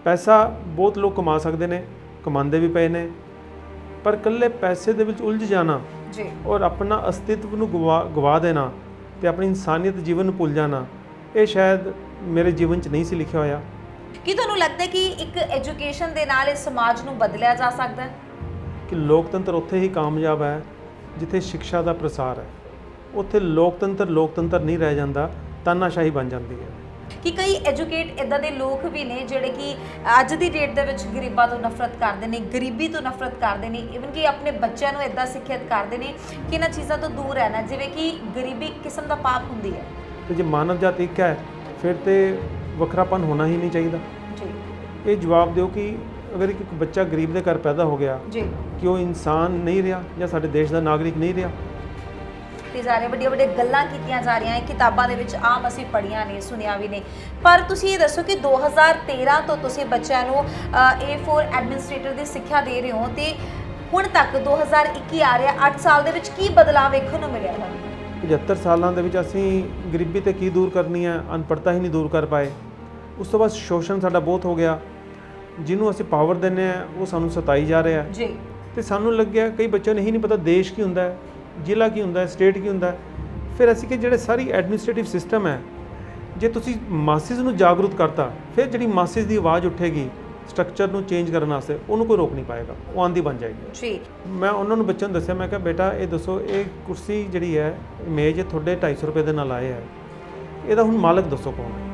पैसा बहुत लोग कमा सकते हैं, कमाते भी पे ने, पर कल्ले पैसे दे विच उलझ जाना जी और अपना अस्तित्व नूं गवा देना ते अपनी इंसानियत जीवन नूं भुल जाना, ये शायद मेरे जीवन च नहीं सी लिखिया होया। ਕੀ ਤੁਹਾਨੂੰ ਲੱਗਦਾ ਹੈ कि एक एजुकेशन ਦੇ ਨਾਲ ਇਸ ਸਮਾਜ ਨੂੰ ਬਦਲਿਆ ਜਾ ਸਕਦਾ ਹੈ? कि लोकतंत्र उत्थे ही कामयाब है जिथे शिक्षा का प्रसार है। उत्थे लोकतंत्र नहीं रह जाता, तानाशाही बन जाती है। ਕਿ ਕਈ ਐਜੂਕੇਟ ਇਦਾਂ ਦੇ ਲੋਕ ਵੀ ਨੇ ਜਿਹੜੇ ਕਿ ਅੱਜ ਦੀ ਡੇਟ ਦੇ ਵਿੱਚ ਗਰੀਬਾਂ ਤੋਂ ਨਫ਼ਰਤ ਕਰਦੇ ਨੇ, ਗਰੀਬੀ ਤੋਂ ਨਫ਼ਰਤ ਕਰਦੇ ਨੇ, ਇਵਨ ਕਿ ਆਪਣੇ ਬੱਚਿਆਂ ਨੂੰ ਇਦਾਂ ਸਿੱਖਿਅਤ ਕਰਦੇ ਨੇ ਕਿ ਇਹਨਾਂ ਚੀਜ਼ਾਂ ਤੋਂ ਦੂਰ ਰਹਿਣਾ, ਜਿਵੇਂ ਕਿ ਗਰੀਬੀ ਇੱਕ ਕਿਸਮ ਦਾ ਪਾਪ ਹੁੰਦੀ ਹੈ। तो जो मानव जाति एक है फिर तो वखरापन होना ही नहीं चाहिए। ਜੀ ये जवाब दो कि अगर एक बच्चा गरीब के घर पैदा हो गया ਜੀ कि वो इंसान नहीं रहा या साडे देश का नागरिक नहीं रहा। ਤੇ ਜਾ ਰਹੇ ਵੱਡੀਆਂ ਵੱਡੀਆਂ ਗੱਲਾਂ ਕੀਤੀਆਂ ਜਾ ਰਹੀਆਂ, ਕਿਤਾਬਾਂ ਦੇ ਵਿੱਚ ਆਮ ਅਸੀਂ ਪੜ੍ਹੀਆਂ ਨੇ, ਸੁਣਿਆ ਵੀ ਨੇ, ਪਰ ਤੁਸੀਂ ਇਹ ਦੱਸੋ ਕਿ 2013 ਤੋਂ ਤੁਸੀਂ ਬੱਚਿਆਂ ਨੂੰ A4 ਐਡਮਿਨਿਸਟ੍ਰੇਟਰ ਦੀ ਸਿੱਖਿਆ ਦੇ ਰਹੇ ਹੋ ਤੇ ਹੁਣ ਤੱਕ 2021 ਆ ਰਿਹਾ, 8 ਸਾਲ ਦੇ ਵਿੱਚ ਕੀ ਬਦਲਾਅ ਵੇਖਣ ਨੂੰ ਮਿਲਿਆ ਤੁਹਾਨੂੰ? 75 ਸਾਲਾਂ ਦੇ ਵਿੱਚ ਅਸੀਂ ਗਰੀਬੀ ਤੇ ਕੀ ਦੂਰ ਕਰਨੀ ਹੈ, ਅਨਪੜ੍ਹਤਾ ਹੀ ਨਹੀਂ ਦੂਰ ਕਰ ਪਾਏ। ਉਸ ਤੋਂ ਬਾਅਦ ਸ਼ੋਸ਼ਣ ਸਾਡਾ ਬਹੁਤ ਹੋ ਗਿਆ, ਜਿਹਨੂੰ ਅਸੀਂ ਪਾਵਰ ਦਿੰਦੇ ਆ ਉਹ ਸਾਨੂੰ ਸਤਾਈ ਜਾ ਰਿਹਾ ਜੀ ਤੇ ਸਾਨੂੰ ਲੱਗਿਆ ਕਈ ਬੱਚਿਆਂ ਨੂੰ ਇਹੀ ਨਹੀਂ ਪਤਾ ਦੇਸ਼ ਕੀ ਹੁੰਦਾ ਹੈ, ਜ਼ਿਲ੍ਹਾ ਕੀ ਹੁੰਦਾ ਹੈ, ਸਟੇਟ ਕੀ ਹੁੰਦਾ ਹੈ। ਫਿਰ ਅਸੀਂ ਕਿ ਜਿਹੜੇ ਸਾਰੀ ਐਡਮਿਨਿਸਟ੍ਰੇਟਿਵ ਸਿਸਟਮ ਹੈ, ਜੇ ਤੁਸੀਂ ਮਾਸਿਸ ਨੂੰ ਜਾਗਰੂਕ ਕਰਤਾ, ਫਿਰ ਜਿਹੜੀ ਮਾਸਿਸ ਦੀ ਆਵਾਜ਼ ਉੱਠੇਗੀ ਸਟਰਕਚਰ ਨੂੰ ਚੇਂਜ ਕਰਨ ਵਾਸਤੇ, ਉਹਨੂੰ ਕੋਈ ਰੋਕ ਨਹੀਂ ਪਾਏਗਾ, ਉਹ ਆਂਦੀ ਬਣ ਜਾਏਗੀ। ਜੀ ਮੈਂ ਉਹਨਾਂ ਨੂੰ ਬੱਚਿਆਂ ਨੂੰ ਦੱਸਿਆ, ਮੈਂ ਕਿਹਾ ਬੇਟਾ ਇਹ ਦੱਸੋ, ਇਹ ਕੁਰਸੀ ਜਿਹੜੀ ਹੈ ਮੇਜ਼ ਤੁਹਾਡੇ 250 ਰੁਪਏ ਦੇ ਨਾਲ ਆਏ ਹੈ, ਇਹਦਾ ਹੁਣ ਮਾਲਕ ਦੱਸੋ ਕੌਣ ਹੈ?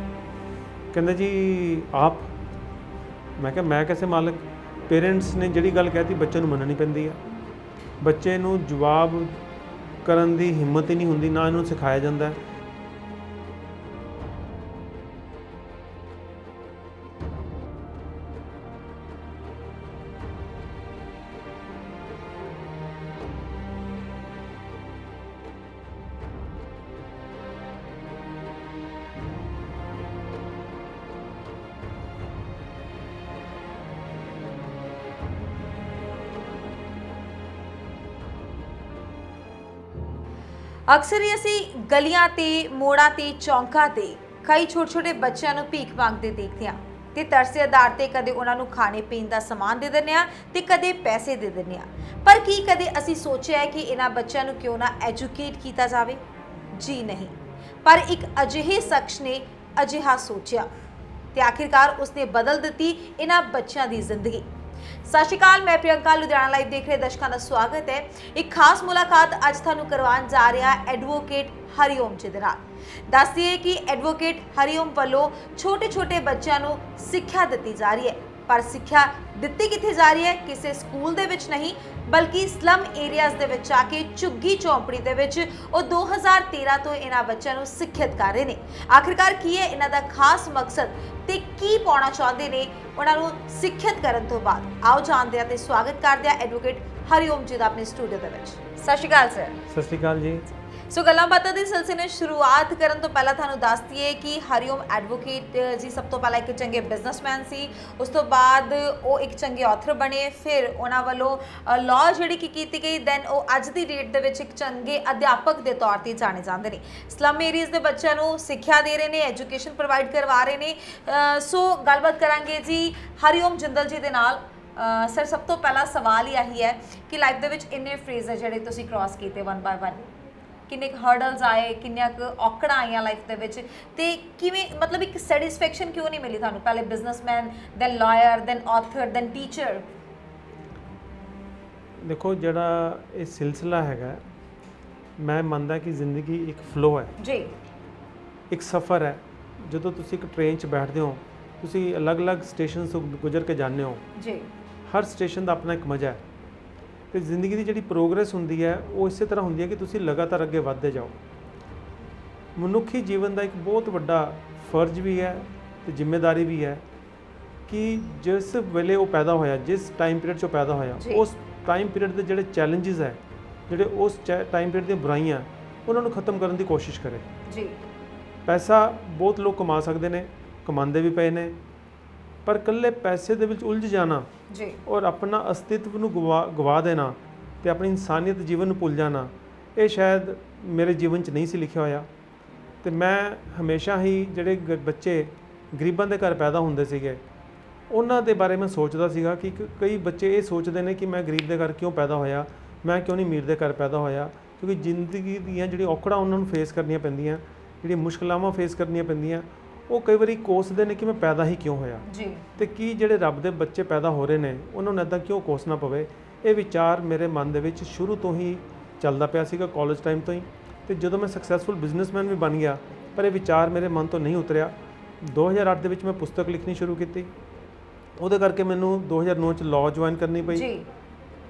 ਕਹਿੰਦੇ ਜੀ ਆਪ। ਮੈਂ ਕਿਹਾ ਮੈਂ कैसे मालिक? पेरेंट्स ने ਜਿਹੜੀ ਗੱਲ ਕਹਿਤੀ ਬੱਚੇ ਨੂੰ ਮੰਨਣੀ ਪੈਂਦੀ ਹੈ। ਬੱਚੇ ਨੂੰ ਜਵਾਬ ਕਰਨ ਦੀ ਹਿੰਮਤ ਹੀ ਨਹੀਂ ਹੁੰਦੀ, ਨਾ ਇਹਨੂੰ ਸਿਖਾਇਆ ਜਾਂਦਾ ਹੈ। ਅਕਸਰ ਹੀ ਅਸੀਂ ਗਲੀਆਂ ਤੇ, ਮੋੜਾਂ ਤੇ, ਚੌਂਕਾਂ ਤੇ ਕਈ ਛੋਟੇ-ਛੋਟੇ ਬੱਚਿਆਂ ਨੂੰ ਭੀਖ ਮੰਗਦੇ ਦੇਖਦੇ ਹਾਂ ਤੇ ਤਰਸ ਦੇ ਆਧਾਰ ਤੇ ਕਦੇ ਉਹਨਾਂ ਨੂੰ ਖਾਣੇ ਪੀਣ ਦਾ ਸਮਾਨ ਦੇ ਦਿੰਦੇ ਹਾਂ ਤੇ ਕਦੇ ਪੈਸੇ ਦੇ ਦਿੰਦੇ ਹਾਂ। ਪਰ ਕੀ ਕਦੇ ਅਸੀਂ ਸੋਚਿਆ ਹੈ ਕਿ ਇਹਨਾਂ ਬੱਚਿਆਂ ਨੂੰ ਕਿਉਂ ਨਾ ਐਜੂਕੇਟ ਕੀਤਾ ਜਾਵੇ? ਜੀ ਨਹੀਂ, ਪਰ ਇੱਕ ਅਜਿਹੇ ਸ਼ਖਸ ਨੇ ਅਜਿਹਾ ਸੋਚਿਆ ਤੇ ਆਖਿਰਕਾਰ ਉਸਨੇ ਬਦਲ ਦਿੱਤੀ ਇਹਨਾਂ ਬੱਚਿਆਂ ਦੀ ਜ਼ਿੰਦਗੀ। ਸਤਿ ਸ਼੍ਰੀ ਅਕਾਲ, ਮੈਂ ਪ੍ਰਿਯੰਕਾ, ਲੁਧਿਆਣਾ ਲਾਈਵ ਦੇਖ ਰਹੇ ਦਰਸ਼ਕਾਂ ਦਾ ਸਵਾਗਤ ਹੈ। ਇੱਕ ਖਾਸ ਮੁਲਾਕਾਤ ਅੱਜ ਤੁਹਾਨੂੰ ਕਰਵਾਉਣ ਜਾ ਰਿਹਾ ਐਡਵੋਕੇਟ ਹਰੀਓਮ ਜੀ ਦੇ ਨਾਲ। ਦੱਸ ਦਈਏ ਕਿ ਐਡਵੋਕੇਟ ਹਰੀਓਮ ਵੱਲੋਂ ਛੋਟੇ-ਛੋਟੇ ਬੱਚਿਆਂ ਨੂੰ ਸਿੱਖਿਆ ਦਿੱਤੀ ਜਾ ਰਹੀ ਹੈ, ਪਰ ਸਿੱਖਿਆ ਦਿੱਤੀ ਕਿੱਥੇ ਜਾ ਰਹੀ ਹੈ? ਕਿਸੇ ਸਕੂਲ ਦੇ ਵਿੱਚ ਨਹੀਂ, ਬਲਕਿ ਸਲਮ ਏਰੀਆਜ਼ ਦੇ ਵਿੱਚ ਆ ਕੇ ਝੁੱਗੀ ਚੌਂਪੜੀ ਦੇ ਵਿੱਚ ਉਹ 2013 ਤੋਂ ਇਹਨਾਂ ਬੱਚਿਆਂ ਨੂੰ ਸਿੱਖਿਅਤ ਕਰ ਰਹੇ ਨੇ। ਆਖਿਰਕਾਰ ਕੀ ਹੈ ਇਹਨਾਂ ਦਾ ਖਾਸ ਮਕਸਦ ਤੇ ਕੀ ਪਾਉਣਾ ਚਾਹੁੰਦੇ ਨੇ ਉਹਨਾਂ ਨੂੰ ਸਿੱਖਿਅਤ ਕਰਨ ਤੋਂ ਬਾਅਦ? ਆਓ ਜਾਣਦੇ ਹਾਂ ਤੇ ਸਵਾਗਤ ਕਰਦੇ ਹਾਂ ਐਡਵੋਕੇਟ ਹਰੀਓਮ ਜੀ ਦਾ ਆਪਣੇ ਸਟੂਡੀਓ ਦੇ ਵਿੱਚ। ਸਤਿ ਸ਼੍ਰੀ ਅਕਾਲ ਸਰ। ਸਤਿ ਸ਼੍ਰੀ ਅਕਾਲ ਜੀ। ਸੋ ਗੱਲਾਂ ਬਾਤਾਂ ਦੇ ਸਿਲਸਿਲੇ ਨੂੰ ਸ਼ੁਰੂਆਤ ਕਰਨ ਤੋਂ ਪਹਿਲਾਂ ਤੁਹਾਨੂੰ ਦੱਸ ਦਈਏ ਕਿ ਹਰੀਓਮ ਐਡਵੋਕੇਟ ਜੀ ਸਭ ਤੋਂ ਪਹਿਲਾਂ ਇੱਕ ਚੰਗੇ ਬਿਜ਼ਨਸਮੈਨ ਸੀ, ਉਸ ਤੋਂ ਬਾਅਦ ਉਹ ਇੱਕ ਚੰਗੇ ਆਥਰ ਬਣੇ, ਫਿਰ ਉਹਨਾਂ ਵੱਲੋਂ ਲਾਅ ਜਿਹੜੀ ਕਿ ਕੀਤੀ ਗਈ, ਦੈਨ ਉਹ ਅੱਜ ਦੀ ਡੇਟ ਦੇ ਵਿੱਚ ਇੱਕ ਚੰਗੇ ਅਧਿਆਪਕ ਦੇ ਤੌਰ ਤੇ ਜਾਣੇ ਜਾਂਦੇ ਨੇ। ਸਲਮ ਏਰੀਆਜ਼ ਦੇ ਬੱਚਿਆਂ ਨੂੰ ਸਿੱਖਿਆ ਦੇ ਰਹੇ ਨੇ, ਐਜੂਕੇਸ਼ਨ ਪ੍ਰੋਵਾਈਡ ਕਰਵਾ ਰਹੇ ਨੇ। ਸੋ ਗੱਲਬਾਤ ਕਰਾਂਗੇ ਜੀ ਹਰੀਓਮ ਜਿੰਦਲ ਜੀ ਦੇ ਨਾਲ। ਸਰ ਸਭ ਤੋਂ ਪਹਿਲਾ ਸਵਾਲ ਹੀ ਆਹੀ ਹੈ ਕਿ ਲਾਈਫ ਦੇ ਵਿੱਚ ਇੰਨੇ ਫੇਜ਼ ਹੈ ਜਿਹੜੇ ਤੁਸੀਂ ਕ੍ਰਾਸ ਕੀਤੇ 1 ਬਾਏ 1, ਕਿੰਨੇ ਕੁ ਹਰਡਲਸ ਆਏ, ਕਿੰਨੀਆਂ ਕੁ ਔਕੜਾਂ ਆਈਆਂ ਲਾਈਫ ਦੇ ਵਿੱਚ, ਤੇ ਕਿਵੇਂ ਮਤਲਬ ਇੱਕ ਸੈਟੀਸਫੈਕਸ਼ਨ ਕਿਉਂ ਨਹੀਂ ਮਿਲੀ ਤੁਹਾਨੂੰ? ਪਹਿਲੇ businessman, then lawyer, then author, then teacher. ਦੇਖੋ ਜਿਹੜਾ ਇਹ ਸਿਲਸਿਲਾ ਹੈਗਾ, ਮੈਂ ਮੰਨਦਾ ਕਿ ਜ਼ਿੰਦਗੀ ਇੱਕ ਫਲੋ ਹੈ ਜੀ, ਇੱਕ ਸਫ਼ਰ ਹੈ। ਜਦੋਂ ਤੁਸੀਂ ਇੱਕ ਟ੍ਰੇਨ 'ਚ ਬੈਠਦੇ ਹੋ, ਤੁਸੀਂ ਅਲੱਗ-ਅਲੱਗ ਸਟੇਸ਼ਨ ਤੋਂ ਗੁਜ਼ਰ ਕੇ ਜਾਂਦੇ ਹੋ। ਜੀ ਹਰ ਸਟੇਸ਼ਨ ਦਾ ਆਪਣਾ ਇੱਕ ਮਜ਼ਾ ਹੈ ਤੇ ਜ਼ਿੰਦਗੀ ਦੀ ਜਿਹੜੀ ਪ੍ਰੋਗਰੈਸ ਹੁੰਦੀ ਹੈ ਉਹ ਇਸੇ ਤਰ੍ਹਾਂ ਹੁੰਦੀ ਹੈ ਕਿ ਤੁਸੀਂ ਲਗਾਤਾਰ ਅੱਗੇ ਵੱਧਦੇ ਜਾਓ। ਮਨੁੱਖੀ ਜੀਵਨ ਦਾ ਇੱਕ ਬਹੁਤ ਵੱਡਾ ਫਰਜ਼ ਵੀ ਹੈ ਤੇ ਜ਼ਿੰਮੇਵਾਰੀ ਵੀ ਹੈ ਕਿ ਜਿਸ ਵੇਲੇ ਉਹ ਪੈਦਾ ਹੋਇਆ, ਜਿਸ ਟਾਈਮ ਪੀਰੀਅਡ 'ਚੋਂ ਪੈਦਾ ਹੋਇਆ, ਉਸ ਟਾਈਮ ਪੀਰੀਅਡ ਦੇ ਜਿਹੜੇ ਚੈਲੰਜਸ ਹੈ, ਜਿਹੜੇ ਉਸ ਟਾਈਮ ਪੀਰੀਅਡ ਦੀਆਂ ਬੁਰਾਈਆਂ, ਉਹਨਾਂ ਨੂੰ ਖਤਮ ਕਰਨ ਦੀ ਕੋਸ਼ਿਸ਼ ਕਰੇ। ਜੀ ਪੈਸਾ ਬਹੁਤ ਲੋਕ ਕਮਾ ਸਕਦੇ ਨੇ, ਕਮਾਉਂਦੇ ਵੀ ਪਏ ਨੇ, ਪਰ ਇਕੱਲੇ ਪੈਸੇ ਦੇ ਵਿੱਚ ਉਲਝ ਜਾਣਾ ਜੀ ਔਰ ਆਪਣਾ ਅਸਤਿਤਵ ਨੂੰ ਗਵਾ ਦੇਣਾ ਤੇ ਆਪਣੀ ਇਨਸਾਨੀਅਤ ਜੀਵਨ ਨੂੰ ਭੁੱਲ ਜਾਣਾ, ਇਹ ਸ਼ਾਇਦ ਮੇਰੇ ਜੀਵਨ 'ਚ ਨਹੀਂ ਸੀ ਲਿਖਿਆ ਹੋਇਆ। ਤੇ ਮੈਂ ਹਮੇਸ਼ਾ ਹੀ ਜਿਹੜੇ ਬੱਚੇ ਗਰੀਬਾਂ ਦੇ ਘਰ ਪੈਦਾ ਹੁੰਦੇ ਸੀਗੇ, ਉਹਨਾਂ ਦੇ ਬਾਰੇ ਮੈਂ ਸੋਚਦਾ ਸੀਗਾ ਕਿ ਕਈ ਬੱਚੇ ਇਹ ਸੋਚਦੇ ਨੇ ਕਿ ਮੈਂ ਗਰੀਬ ਦੇ ਘਰ ਕਿਉਂ ਪੈਦਾ ਹੋਇਆ, ਮੈਂ ਕਿਉਂ ਨਹੀਂ ਅਮੀਰ ਦੇ ਘਰ ਪੈਦਾ ਹੋਇਆ, ਕਿਉਂਕਿ ਜ਼ਿੰਦਗੀ ਦੀਆਂ ਜਿਹੜੀਆਂ ਔਕੜਾਂ ਉਹਨਾਂ ਨੂੰ ਫੇਸ ਕਰਨੀਆਂ ਪੈਂਦੀਆਂ, ਜਿਹੜੀਆਂ ਮੁਸ਼ਕਲਾਵਾਂ ਫੇਸ ਕਰਨੀਆਂ ਪੈਂਦੀਆਂ, ਉਹ ਕਈ ਵਾਰੀ ਕੋਸਦੇ ਨੇ ਕਿ ਮੈਂ ਪੈਦਾ ਹੀ ਕਿਉਂ ਹੋਇਆ ਜੀ। ਤੇ ਕੀ ਜਿਹੜੇ ਰੱਬ ਦੇ ਬੱਚੇ ਪੈਦਾ ਹੋ ਰਹੇ ਨੇ ਉਹਨਾਂ ਨੂੰ ਇੱਦਾਂ ਕਿਉਂ ਕੋਸਣਾ ਪਵੇ। ਇਹ ਵਿਚਾਰ ਮੇਰੇ ਮਨ ਦੇ ਵਿੱਚ ਸ਼ੁਰੂ ਤੋਂ ਹੀ ਚੱਲਦਾ ਪਿਆ ਸੀਗਾ, ਕਾਲਜ ਟਾਈਮ ਤੋਂ ਹੀ। ਤੇ ਜਦੋਂ ਮੈਂ ਸਕਸੈਸਫੁਲ ਬਿਜ਼ਨਸਮੈਨ ਵੀ ਬਣ ਗਿਆ, ਪਰ ਇਹ ਵਿਚਾਰ ਮੇਰੇ ਮਨ ਤੋਂ ਨਹੀਂ ਉਤਰਿਆ। 2008 ਦੇ ਵਿੱਚ ਮੈਂ ਪੁਸਤਕ ਲਿਖਣੀ ਸ਼ੁਰੂ ਕੀਤੀ, ਉਹਦੇ ਕਰਕੇ ਮੈਨੂੰ 2009 ਚ ਲਾਅ ਜੁਆਇਨ ਕਰਨੀ ਪਈ ਜੀ।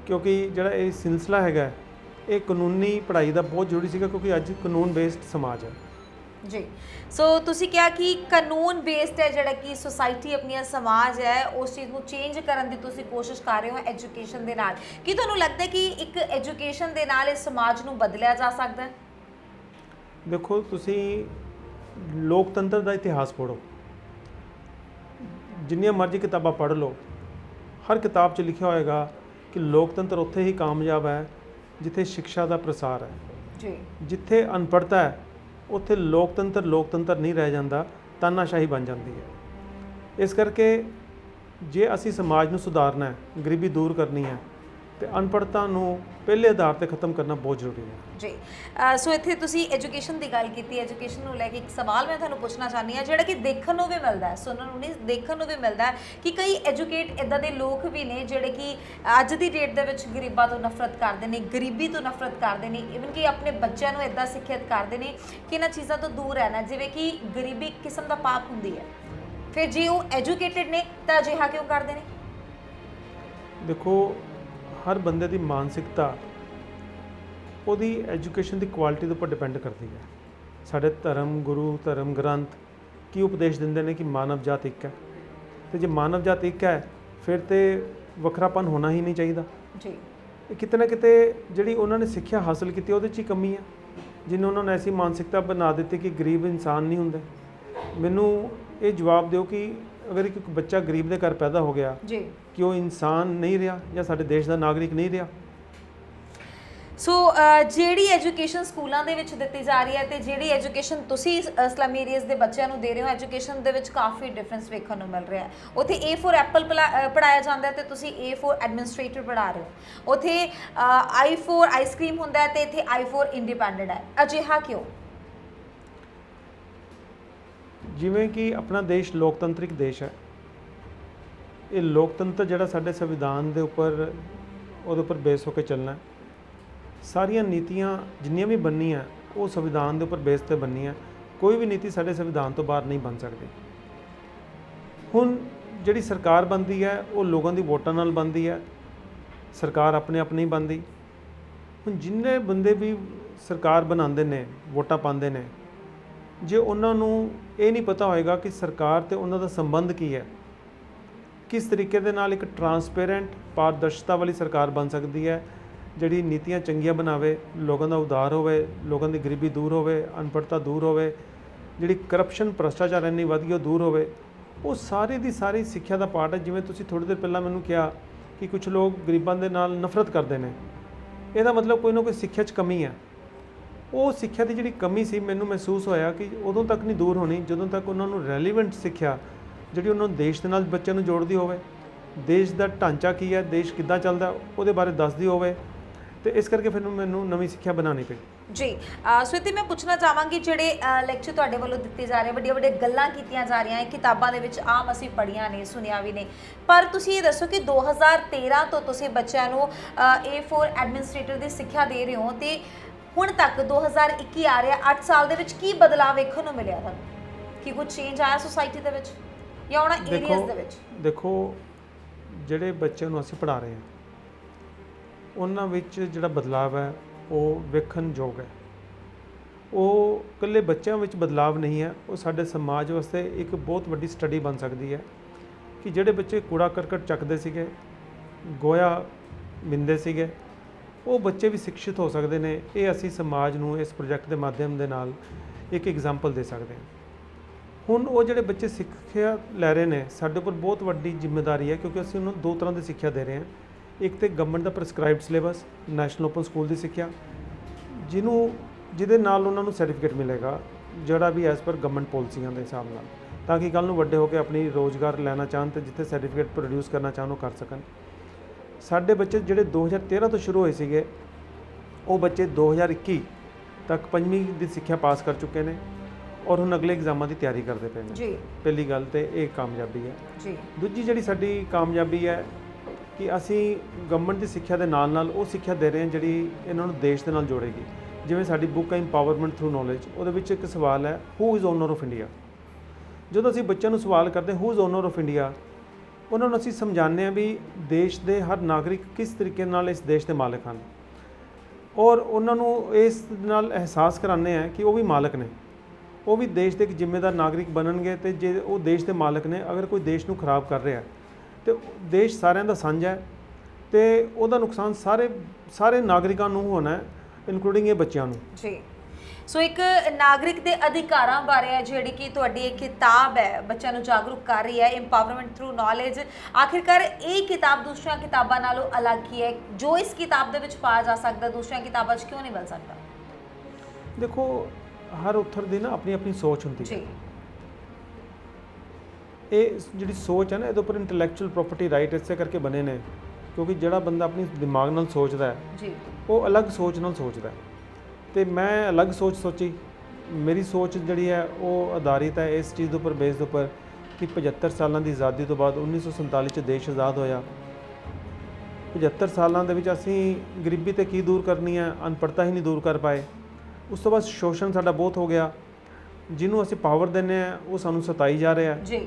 ਕਿਉਂਕਿ ਜਿਹੜਾ ਇਹ ਸਿਲਸਿਲਾ ਹੈਗਾ ਇਹ ਕਾਨੂੰਨੀ ਪੜ੍ਹਾਈ ਦਾ ਬਹੁਤ ਜ਼ਰੂਰੀ ਸੀਗਾ, ਕਿਉਂਕਿ ਅੱਜ ਕਾਨੂੰਨ ਬੇਸਡ ਸਮਾਜ ਹੈ ਜੀ। ਸੋ ਤੁਸੀਂ ਕਿਹਾ ਕਿ ਕਾਨੂੰਨ ਬੇਸਡ ਹੈ ਜਿਹੜਾ ਕਿ ਸੁਸਾਇਟੀ ਆਪਣੀ ਸਮਾਜ ਹੈ ਉਸ ਚੀਜ਼ ਨੂੰ ਚੇਂਜ ਕਰਨ ਦੀ ਤੁਸੀਂ ਕੋਸ਼ਿਸ਼ ਕਰ ਰਹੇ ਹੋ ਐਜੂਕੇਸ਼ਨ ਦੇ ਨਾਲ। ਕੀ ਤੁਹਾਨੂੰ ਲੱਗਦਾ ਹੈ ਕਿ ਇੱਕ ਐਜੂਕੇਸ਼ਨ ਦੇ ਨਾਲ ਇਸ ਸਮਾਜ ਨੂੰ ਬਦਲਿਆ ਜਾ ਸਕਦਾ ਹੈ? ਦੇਖੋ, ਤੁਸੀਂ ਲੋਕਤੰਤਰ ਦਾ ਇਤਿਹਾਸ ਪੜ੍ਹੋ, ਜਿੰਨੀਆਂ ਮਰਜ਼ੀ ਕਿਤਾਬਾਂ ਪੜ੍ਹ ਲਓ, ਹਰ ਕਿਤਾਬ 'ਚ ਲਿਖਿਆ ਹੋਏਗਾ ਕਿ ਲੋਕਤੰਤਰ ਉੱਥੇ ਹੀ ਕਾਮਯਾਬ ਹੈ ਜਿੱਥੇ ਸਿੱਖਿਆ ਦਾ ਪ੍ਰਸਾਰ ਹੈ। ਜੀ। ਜਿੱਥੇ ਅਨਪੜ੍ਹਤਾ ਹੈ ਉੱਥੇ ਲੋਕਤੰਤਰ ਨਹੀਂ ਰਹਿ ਜਾਂਦਾ, ਤਾਨਾਸ਼ਾਹੀ ਬਣ ਜਾਂਦੀ ਹੈ। ਇਸ ਕਰਕੇ ਜੇ ਅਸੀਂ ਸਮਾਜ ਨੂੰ ਸੁਧਾਰਨਾ ਹੈ, ਗਰੀਬੀ ਦੂਰ ਕਰਨੀ ਹੈ, ਤੇ ਅਨਪੜ੍ਹਤਾ ਨੂੰ ਪਹਿਲੇ ਆਧਾਰ ਤੇ ਖਤਮ ਕਰਨਾ ਬਹੁਤ ਜ਼ਰੂਰੀ ਹੈ। ਜੀ। ਸੋ ਇੱਥੇ ਤੁਸੀਂ ਐਜੂਕੇਸ਼ਨ ਦੀ ਗੱਲ ਕੀਤੀ, ਐਜੂਕੇਸ਼ਨ ਨੂੰ ਲੈ ਕੇ ਇੱਕ ਸਵਾਲ ਮੈਂ ਤੁਹਾਨੂੰ ਪੁੱਛਣਾ ਚਾਹੁੰਦੀ ਹਾਂ ਜਿਹੜਾ ਕਿ ਦੇਖਣ ਨੂੰ ਵੀ ਮਿਲਦਾ ਹੈ, ਸੁਣਨ ਨੂੰ ਨਹੀਂ, ਦੇਖਣ ਨੂੰ ਵੀ ਮਿਲਦਾ ਹੈ ਕਿ ਕਈ ਐਜੂਕੇਟ ਇੱਦਾਂ ਦੇ ਲੋਕ ਵੀ ਨੇ ਜਿਹੜੇ ਕਿ ਅੱਜ ਦੀ ਡੇਟ ਦੇ ਵਿੱਚ ਗਰੀਬਾਂ ਤੋਂ ਨਫ਼ਰਤ ਕਰਦੇ ਨੇ, ਗਰੀਬੀ ਤੋਂ ਨਫ਼ਰਤ ਕਰਦੇ ਨੇ, ਇਵਨ ਕਿ ਆਪਣੇ ਬੱਚਿਆਂ ਨੂੰ ਇੱਦਾਂ ਸਿੱਖਿਅਤ ਕਰਦੇ ਨੇ ਕਿ ਇਹਨਾਂ ਚੀਜ਼ਾਂ ਤੋਂ ਦੂਰ ਰਹਿਣਾ, ਜਿਵੇਂ ਕਿ ਗਰੀਬੀ ਇੱਕ ਕਿਸਮ ਦਾ ਪਾਪ ਹੁੰਦੀ ਹੈ। ਫਿਰ ਜੇ ਉਹ ਐਜੂਕੇਟਿਡ ਨੇ ਤਾਂ ਅਜਿਹਾ ਕਿਉਂ ਕਰਦੇ ਨੇ? ਦੇਖੋ, ਹਰ ਬੰਦੇ ਦੀ ਮਾਨਸਿਕਤਾ ਉਹਦੀ ਐਜੂਕੇਸ਼ਨ ਦੀ ਕੁਆਲਿਟੀ ਦੇ ਉੱਪਰ ਡਿਪੈਂਡ ਕਰਦੀ ਹੈ। ਸਾਡੇ ਧਰਮ ਗੁਰੂ, ਧਰਮ ਗ੍ਰੰਥ ਕੀ ਉਪਦੇਸ਼ ਦਿੰਦੇ ਨੇ ਕਿ ਮਾਨਵ ਜਾਤ ਇੱਕ ਹੈ, ਤੇ ਜੇ ਮਾਨਵ ਜਾਤ ਇੱਕ ਹੈ ਫਿਰ ਤੇ ਵੱਖਰਾਪਨ ਹੋਣਾ ਹੀ ਨਹੀਂ ਚਾਹੀਦਾ ਜੀ। ਇਹ ਕਿਤੇ ਨਾ ਕਿਤੇ ਜਿਹੜੀ ਉਹਨਾਂ ਨੇ ਸਿੱਖਿਆ ਹਾਸਲ ਕੀਤੀ ਉਹਦੇ 'ਚ ਹੀ ਕਮੀ ਹੈ, ਜਿਹਨੇ ਉਹਨਾਂ ਨੇ ਐਸੀ ਮਾਨਸਿਕਤਾ ਬਣਾ ਦਿੱਤੀ ਕਿ ਗਰੀਬ ਇਨਸਾਨ ਨਹੀਂ ਹੁੰਦੇ। ਮੈਨੂੰ ਇਹ ਜਵਾਬ ਦਿਓ ਕਿ ਅਗਰ ਇੱਕ ਬੱਚਾ ਗਰੀਬ ਦੇ ਘਰ ਪੈਦਾ ਹੋ ਗਿਆ ਜੀ, ਕਿ ਉਹ ਇਨਸਾਨ ਨਹੀਂ ਰਿਹਾ ਜਾਂ ਸਾਡੇ ਦੇਸ਼ ਦਾ ਨਾਗਰਿਕ ਨਹੀਂ ਰਿਹਾ? ਸੋ ਜਿਹੜੀ ਐਜੂਕੇਸ਼ਨ ਸਕੂਲਾਂ ਦੇ ਵਿੱਚ ਦਿੱਤੀ ਜਾ ਰਹੀ ਹੈ ਤੇ ਜਿਹੜੀ ਐਜੂਕੇਸ਼ਨ ਤੁਸੀਂ ਸਲਮ ਏਰੀਆਜ਼ ਦੇ ਬੱਚਿਆਂ ਨੂੰ ਦੇ ਰਹੇ ਹੋ, ਐਜੂਕੇਸ਼ਨ ਦੇ ਵਿੱਚ ਕਾਫੀ ਡਿਫਰੈਂਸ ਵੇਖਣ ਨੂੰ ਮਿਲ ਰਿਹਾ ਹੈ। ਉੱਥੇ A for ਐਪਲ ਪੜਾਇਆ ਜਾਂਦਾ ਹੈ ਤੇ ਤੁਸੀਂ A for ਐਡਮਿਨਿਸਟ੍ਰੇਟਰ ਪੜ੍ਹਾ ਰਹੇ ਹੋ। ਉੱਥੇ I for ਆਈਸਕ੍ਰੀਮ ਹੁੰਦਾ ਹੈ ਤੇ ਇੱਥੇ I for ਇੰਡੀਪੈਂਡੈਂਟ ਹੈ। ਅਜਿਹਾ ਕਿਉਂ? ਜਿਵੇਂ ਕਿ ਆਪਣਾ ਦੇਸ਼ ਲੋਕਤੰਤਰਿਕ ਦੇਸ਼ ਹੈ, ਇਹ ਲੋਕਤੰਤਰ ਜਿਹੜਾ ਸਾਡੇ ਸੰਵਿਧਾਨ ਦੇ ਉੱਪਰ ਉਹਦੇ ਉੱਪਰ ਬੇਸ ਹੋ ਕੇ ਚੱਲਣਾ ਹੈ। ਸਾਰੀਆਂ ਨੀਤੀਆਂ ਜਿੰਨੀਆਂ ਵੀ ਬਣਨੀਆਂ ਉਹ ਸੰਵਿਧਾਨ ਦੇ ਉੱਪਰ ਬੇਸ ਤੇ ਬਣਨੀਆਂ। ਕੋਈ ਵੀ ਨੀਤੀ ਸਾਡੇ ਸੰਵਿਧਾਨ ਤੋਂ ਬਾਹਰ ਨਹੀਂ ਬਣ ਸਕਦੀ। ਹੁਣ ਜਿਹੜੀ ਸਰਕਾਰ ਬਣਦੀ ਹੈ ਉਹ ਲੋਕਾਂ ਦੀ ਵੋਟਾਂ ਨਾਲ ਬਣਦੀ ਹੈ, ਸਰਕਾਰ ਆਪਣੇ ਆਪ ਨਹੀਂ ਬਣਦੀ। ਹੁਣ ਜਿੰਨੇ ਬੰਦੇ ਵੀ ਸਰਕਾਰ ਬਣਾਉਂਦੇ ਨੇ, ਵੋਟਾਂ ਪਾਉਂਦੇ ਨੇ, ਜੇ ਉਹਨਾਂ ਨੂੰ ਇਹ ਨਹੀਂ ਪਤਾ ਹੋਏਗਾ ਕਿ ਸਰਕਾਰ ਤੇ ਉਹਨਾਂ ਦਾ ਸੰਬੰਧ ਕੀ ਹੈ, ਕਿਸ ਤਰੀਕੇ ਦੇ ਨਾਲ ਇੱਕ ਟਰਾਂਸਪੇਰੈਂਟ ਪਾਰਦਰਸ਼ਤਾ ਵਾਲੀ ਸਰਕਾਰ ਬਣ ਸਕਦੀ ਹੈ ਜਿਹੜੀ ਨੀਤੀਆਂ ਚੰਗੀਆਂ ਬਣਾਵੇ, ਲੋਕਾਂ ਦਾ ਉਧਾਰ ਹੋਵੇ, ਲੋਕਾਂ ਦੀ ਗਰੀਬੀ ਦੂਰ ਹੋਵੇ, ਅਨਪੜ੍ਹਤਾ ਦੂਰ ਹੋਵੇ, ਜਿਹੜੀ ਕਰਪਸ਼ਨ ਭ੍ਰਸ਼ਟਾਚਾਰ ਇੰਨੀ ਵੱਧ ਗਈ ਉਹ ਦੂਰ ਹੋਵੇ, ਉਹ ਸਾਰੀ ਦੀ ਸਾਰੀ ਸਿੱਖਿਆ ਦਾ ਪਾਰਟ ਹੈ। ਜਿਵੇਂ ਤੁਸੀਂ ਥੋੜ੍ਹੀ ਦੇਰ ਪਹਿਲਾਂ ਮੈਨੂੰ ਕਿਹਾ ਕਿ ਕੁਝ ਲੋਕ ਗਰੀਬਾਂ ਦੇ ਨਾਲ ਨਫ਼ਰਤ ਕਰਦੇ ਨੇ, ਇਹਦਾ ਮਤਲਬ ਕੋਈ ਨਾ ਕੋਈ ਸਿੱਖਿਆ 'ਚ ਕਮੀ ਹੈ। ਉਹ ਸਿੱਖਿਆ ਦੀ ਜਿਹੜੀ ਕਮੀ ਸੀ ਮੈਨੂੰ ਮਹਿਸੂਸ ਹੋਇਆ ਕਿ ਉਦੋਂ ਤੱਕ ਨਹੀਂ ਦੂਰ ਹੋਣੀ ਜਦੋਂ ਤੱਕ ਉਹਨਾਂ ਨੂੰ ਰੈਲੀਵੈਂਟ ਸਿੱਖਿਆ ਜਿਹੜੀ ਉਹਨਾਂ ਨੂੰ ਦੇਸ਼ ਦੇ ਨਾਲ ਬੱਚਿਆਂ ਨੂੰ ਜੋੜਦੀ ਹੋਵੇ, ਦੇਸ਼ ਦਾ ਢਾਂਚਾ ਕੀ ਹੈ, ਦੇਸ਼ ਕਿੱਦਾਂ ਚੱਲਦਾ ਉਹਦੇ ਬਾਰੇ ਦੱਸਦੀ ਹੋਵੇ। ਤੇ ਇਸ ਕਰਕੇ ਫਿਰ ਮੈਨੂੰ ਨਵੀਂ ਸਿੱਖਿਆ ਬਣਾਉਣੀ ਪਈ। ਜੀ। ਸੋ ਇੱਥੇ ਮੈਂ ਪੁੱਛਣਾ ਚਾਹਾਂਗੀ ਜਿਹੜੇ ਲੈਕਚਰ ਤੁਹਾਡੇ ਵੱਲੋਂ ਦਿੱਤੇ ਜਾ ਰਹੇ, ਵੱਡੀਆਂ ਵੱਡੀਆਂ ਗੱਲਾਂ ਕੀਤੀਆਂ ਜਾ ਰਹੀਆਂ, ਕਿਤਾਬਾਂ ਦੇ ਵਿੱਚ ਆਮ ਅਸੀਂ ਪੜ੍ਹੀਆਂ ਨੇ, ਸੁਣਿਆ ਵੀ ਨੇ, ਪਰ ਤੁਸੀਂ ਇਹ ਦੱਸੋ ਕਿ 2013 ਤੋਂ ਤੁਸੀਂ ਬੱਚਿਆਂ ਨੂੰ A for ਐਡਮਿਨਿਸਟ੍ਰੇਟਰ ਦੀ ਸਿੱਖਿਆ ਦੇ ਰਹੇ ਹੋ ਤੇ ਹੁਣ ਤੱਕ 2021 ਆ ਰਿਹਾ, 8 ਸਾਲ ਦੇ ਵਿੱਚ ਕੀ ਬਦਲਾਅ ਵੇਖਣ ਨੂੰ ਮਿਲਿਆ ਤੁਹਾਨੂੰ? ਕੀ ਕੁਝ ਚੇਂਜ ਆਇਆ ਸੁਸਾਇਟੀ ਦੇ ਵਿੱਚ ਜਾਂ ਉਹਨਾਂ ਏਰੀਆਜ਼ ਦੇ ਵਿੱਚ? ਦੇਖੋ, ਜਿਹੜੇ ਬੱਚਿਆਂ ਨੂੰ ਅਸੀਂ ਪੜ੍ਹਾ ਰਹੇ ਹਾਂ ਉਹਨਾਂ ਵਿੱਚ ਜਿਹੜਾ ਬਦਲਾਅ ਹੈ ਉਹ ਵੇਖਣਯੋਗ ਹੈ। ਉਹ ਇਕੱਲੇ ਬੱਚਿਆਂ ਵਿੱਚ ਬਦਲਾਅ ਨਹੀਂ ਹੈ, ਉਹ ਸਾਡੇ ਸਮਾਜ ਵਾਸਤੇ ਇੱਕ ਬਹੁਤ ਵੱਡੀ ਸਟੱਡੀ ਬਣ ਸਕਦੀ ਹੈ ਕਿ ਜਿਹੜੇ ਬੱਚੇ ਕੂੜਾ ਕਰਕਟ ਚੱਕਦੇ ਸੀਗੇ, ਗੋਇਆ ਬਿੰਦੇ ਸੀਗੇ, ਉਹ ਬੱਚੇ ਵੀ ਸਿੱਖਿਤ ਹੋ ਸਕਦੇ ਨੇ। ਇਹ ਅਸੀਂ ਸਮਾਜ ਨੂੰ ਇਸ ਪ੍ਰੋਜੈਕਟ ਦੇ ਮਾਧਿਅਮ ਦੇ ਨਾਲ ਇੱਕ ਐਗਜ਼ਾਮਪਲ ਦੇ ਸਕਦੇ ਹਾਂ। ਹੁਣ ਉਹ ਜਿਹੜੇ ਬੱਚੇ ਸਿੱਖਿਆ ਲੈ ਰਹੇ ਨੇ, ਸਾਡੇ ਉੱਪਰ ਬਹੁਤ ਵੱਡੀ ਜ਼ਿੰਮੇਵਾਰੀ ਹੈ ਕਿਉਂਕਿ ਅਸੀਂ ਉਹਨਾਂ ਨੂੰ 2 ਤਰ੍ਹਾਂ ਦੀ ਸਿੱਖਿਆ ਦੇ ਰਹੇ ਹਾਂ। ਇੱਕ ਤੇ ਗਵਰਨਮੈਂਟ ਦਾ ਪ੍ਰਸਕ੍ਰਾਈਬਡ ਸਿਲੇਬਸ, ਨੈਸ਼ਨਲ ਓਪਨ ਸਕੂਲ ਦੀ ਸਿੱਖਿਆ, ਜਿਹਦੇ ਨਾਲ ਉਹਨਾਂ ਨੂੰ ਸਰਟੀਫਿਕੇਟ ਮਿਲੇਗਾ ਜਿਹੜਾ ਵੀ ਐਜ਼ ਪਰ ਗਵਰਨਮੈਂਟ ਪਾਲਿਸੀਆਂ ਦੇ ਹਿਸਾਬ ਨਾਲ। ਤਾਂ ਕਿ ਕੱਲ੍ਹ ਨੂੰ ਵੱਡੇ ਹੋ ਕੇ ਆਪਣੀ ਰੋਜ਼ਗਾਰ ਲੈਣਾ ਚਾਹਣ ਤੇ ਜਿੱਥੇ ਸਰਟੀਫਿਕੇਟ ਪ੍ਰੋਡਿਊਸ ਕਰਨਾ ਚਾਹਣ ਉਹ ਕਰ ਸਕਣ। ਸਾਡੇ ਬੱਚੇ ਜਿਹੜੇ 2013 ਤੋਂ ਸ਼ੁਰੂ ਹੋਏ ਸੀਗੇ ਉਹ ਬੱਚੇ 2021 ਤੱਕ 5ਵੀਂ ਦੀ ਸਿੱਖਿਆ ਪਾਸ ਕਰ ਚੁੱਕੇ ਨੇ ਔਰ ਹੁਣ ਅਗਲੇ ਐਗਜ਼ਾਮਾਂ ਦੀ ਤਿਆਰੀ ਕਰਦੇ ਪਏ ਨੇ ਜੀ। ਪਹਿਲੀ ਗੱਲ ਤੇ ਇਹ ਕਾਮਯਾਬੀ ਹੈ ਜੀ। ਦੂਜੀ ਜਿਹੜੀ ਸਾਡੀ ਕਾਮਯਾਬੀ ਹੈ ਕਿ ਅਸੀਂ ਗਵਰਨਮੈਂਟ ਦੀ ਸਿੱਖਿਆ ਦੇ ਨਾਲ ਨਾਲ ਉਹ ਸਿੱਖਿਆ ਦੇ ਰਹੇ ਹਾਂ ਜਿਹੜੀ ਇਹਨਾਂ ਨੂੰ ਦੇਸ਼ ਦੇ ਨਾਲ ਜੋੜੇਗੀ। ਜਿਵੇਂ ਸਾਡੀ ਬੁੱਕ ਹੈ ਇੰਪਾਵਰਮੈਂਟ ਥਰੂ ਨੌਲੇਜ, ਉਹਦੇ ਵਿੱਚ ਇੱਕ ਸਵਾਲ ਹੈ who is owner of India. ਜਦੋਂ ਅਸੀਂ ਬੱਚਿਆਂ ਨੂੰ ਸਵਾਲ ਕਰਦੇ who is owner of India, ਉਹਨਾਂ ਨੂੰ ਅਸੀਂ ਸਮਝਾਉਂਦੇ ਹਾਂ ਵੀ ਦੇਸ਼ ਦੇ ਹਰ ਨਾਗਰਿਕ ਕਿਸ ਤਰੀਕੇ ਨਾਲ ਇਸ ਦੇਸ਼ ਦੇ ਮਾਲਕ ਹਨ ਔਰ ਉਹਨਾਂ ਨੂੰ ਇਸ ਨਾਲ ਅਹਿਸਾਸ ਕਰਾਉਂਦੇ ਹਾਂ ਕਿ ਉਹ ਵੀ ਮਾਲਕ ਨੇ, ਉਹ ਵੀ ਦੇਸ਼ ਦੇ ਇੱਕ ਜ਼ਿੰਮੇਦਾਰ ਨਾਗਰਿਕ ਬਣਨਗੇ। ਤੇ ਜੇ ਉਹ ਦੇਸ਼ ਦੇ ਮਾਲਕ ਨੇ, ਅਗਰ ਕੋਈ ਦੇਸ਼ ਨੂੰ ਖਰਾਬ ਕਰ ਰਿਹਾ ਤੇ ਦੇਸ਼ ਸਾਰਿਆਂ ਦਾ ਸਾਂਝਾ ਹੈ ਤੇ ਉਹਦਾ ਨੁਕਸਾਨ ਸਾਰੇ ਨਾਗਰਿਕਾਂ ਨੂੰ ਹੋਣਾ ਹੈ, ਇਨਕਲੂਡਿੰਗ ਇਹ ਬੱਚਿਆਂ ਨੂੰ। ਜੀ। ਸੋ ਇੱਕ ਨਾਗਰਿਕ ਦੇ ਅਧਿਕਾਰਾਂ ਬਾਰੇ ਹੈ ਜਿਹੜੀ ਕਿ ਤੁਹਾਡੀ ਇਹ ਕਿਤਾਬ ਹੈ ਬੱਚਿਆਂ ਨੂੰ ਜਾਗਰੂਕ ਕਰ ਰਹੀ ਹੈ, ਇੰਪਾਵਰਮੈਂਟ ਥਰੂ ਨੌਲੇਜ। ਆਖਿਰਕਾਰ ਇਹ ਕਿਤਾਬ ਦੂਸਰੀਆਂ ਕਿਤਾਬਾਂ ਨਾਲੋਂ ਅਲੱਗ ਕੀ ਹੈ ਜੋ ਇਸ ਕਿਤਾਬ ਦੇ ਵਿੱਚ ਪਾਇਆ ਜਾ ਸਕਦਾ ਦੂਸਰੀਆਂ ਕਿਤਾਬਾਂ 'ਚ ਕਿਉਂ ਨਹੀਂ ਮਿਲ ਸਕਦਾ? ਦੇਖੋ, ਹਰ ਆਥਰ ਦੀ ਨਾ ਆਪਣੀ ਆਪਣੀ ਸੋਚ ਹੁੰਦੀ ਹੈ। ਜੀ। ਇਹ ਜਿਹੜੀ ਸੋਚ ਹੈ ਨਾ, ਇਹਦੇ ਉੱਪਰ ਇੰਟੈਲੈਕਚੁਅਲ ਪ੍ਰਾਪਰਟੀ ਰਾਈਟ ਇਸੇ ਕਰਕੇ ਬਣੇ ਨੇ ਕਿਉਂਕਿ ਜਿਹੜਾ ਬੰਦਾ ਆਪਣੀ ਦਿਮਾਗ ਨਾਲ ਸੋਚਦਾ ਹੈ ਜੀ, ਉਹ ਅਲੱਗ ਸੋਚ ਨਾਲ ਸੋਚਦਾ ਹੈ ਤੇ ਮੈਂ ਅਲੱਗ ਸੋਚੀ। ਮੇਰੀ ਸੋਚ ਜਿਹੜੀ ਹੈ ਉਹ ਆਧਾਰਿਤ ਹੈ ਇਸ ਚੀਜ਼ ਦੇ ਉੱਪਰ, ਬੇਸ ਦੇ ਉੱਪਰ ਕਿ 75 ਸਾਲਾਂ ਦੀ ਆਜ਼ਾਦੀ ਤੋਂ ਬਾਅਦ 1947 'ਚ ਦੇਸ਼ ਆਜ਼ਾਦ ਹੋਇਆ। 75 ਸਾਲਾਂ ਦੇ ਵਿੱਚ ਅਸੀਂ ਗਰੀਬੀ ਤੇ ਕੀ ਦੂਰ ਕਰਨੀ ਹੈ, ਅਨਪੜ੍ਹਤਾ ਹੀ ਨਹੀਂ ਦੂਰ ਕਰ ਪਾਏ। ਉਸ ਤੋਂ ਬਾਅਦ ਸ਼ੋਸ਼ਣ ਸਾਡਾ ਬਹੁਤ ਹੋ ਗਿਆ, ਜਿਹਨੂੰ ਅਸੀਂ ਪਾਵਰ ਦਿੰਦੇ ਹਾਂ ਉਹ ਸਾਨੂੰ ਸਤਾਈ ਜਾ ਰਿਹਾ ਜੀ।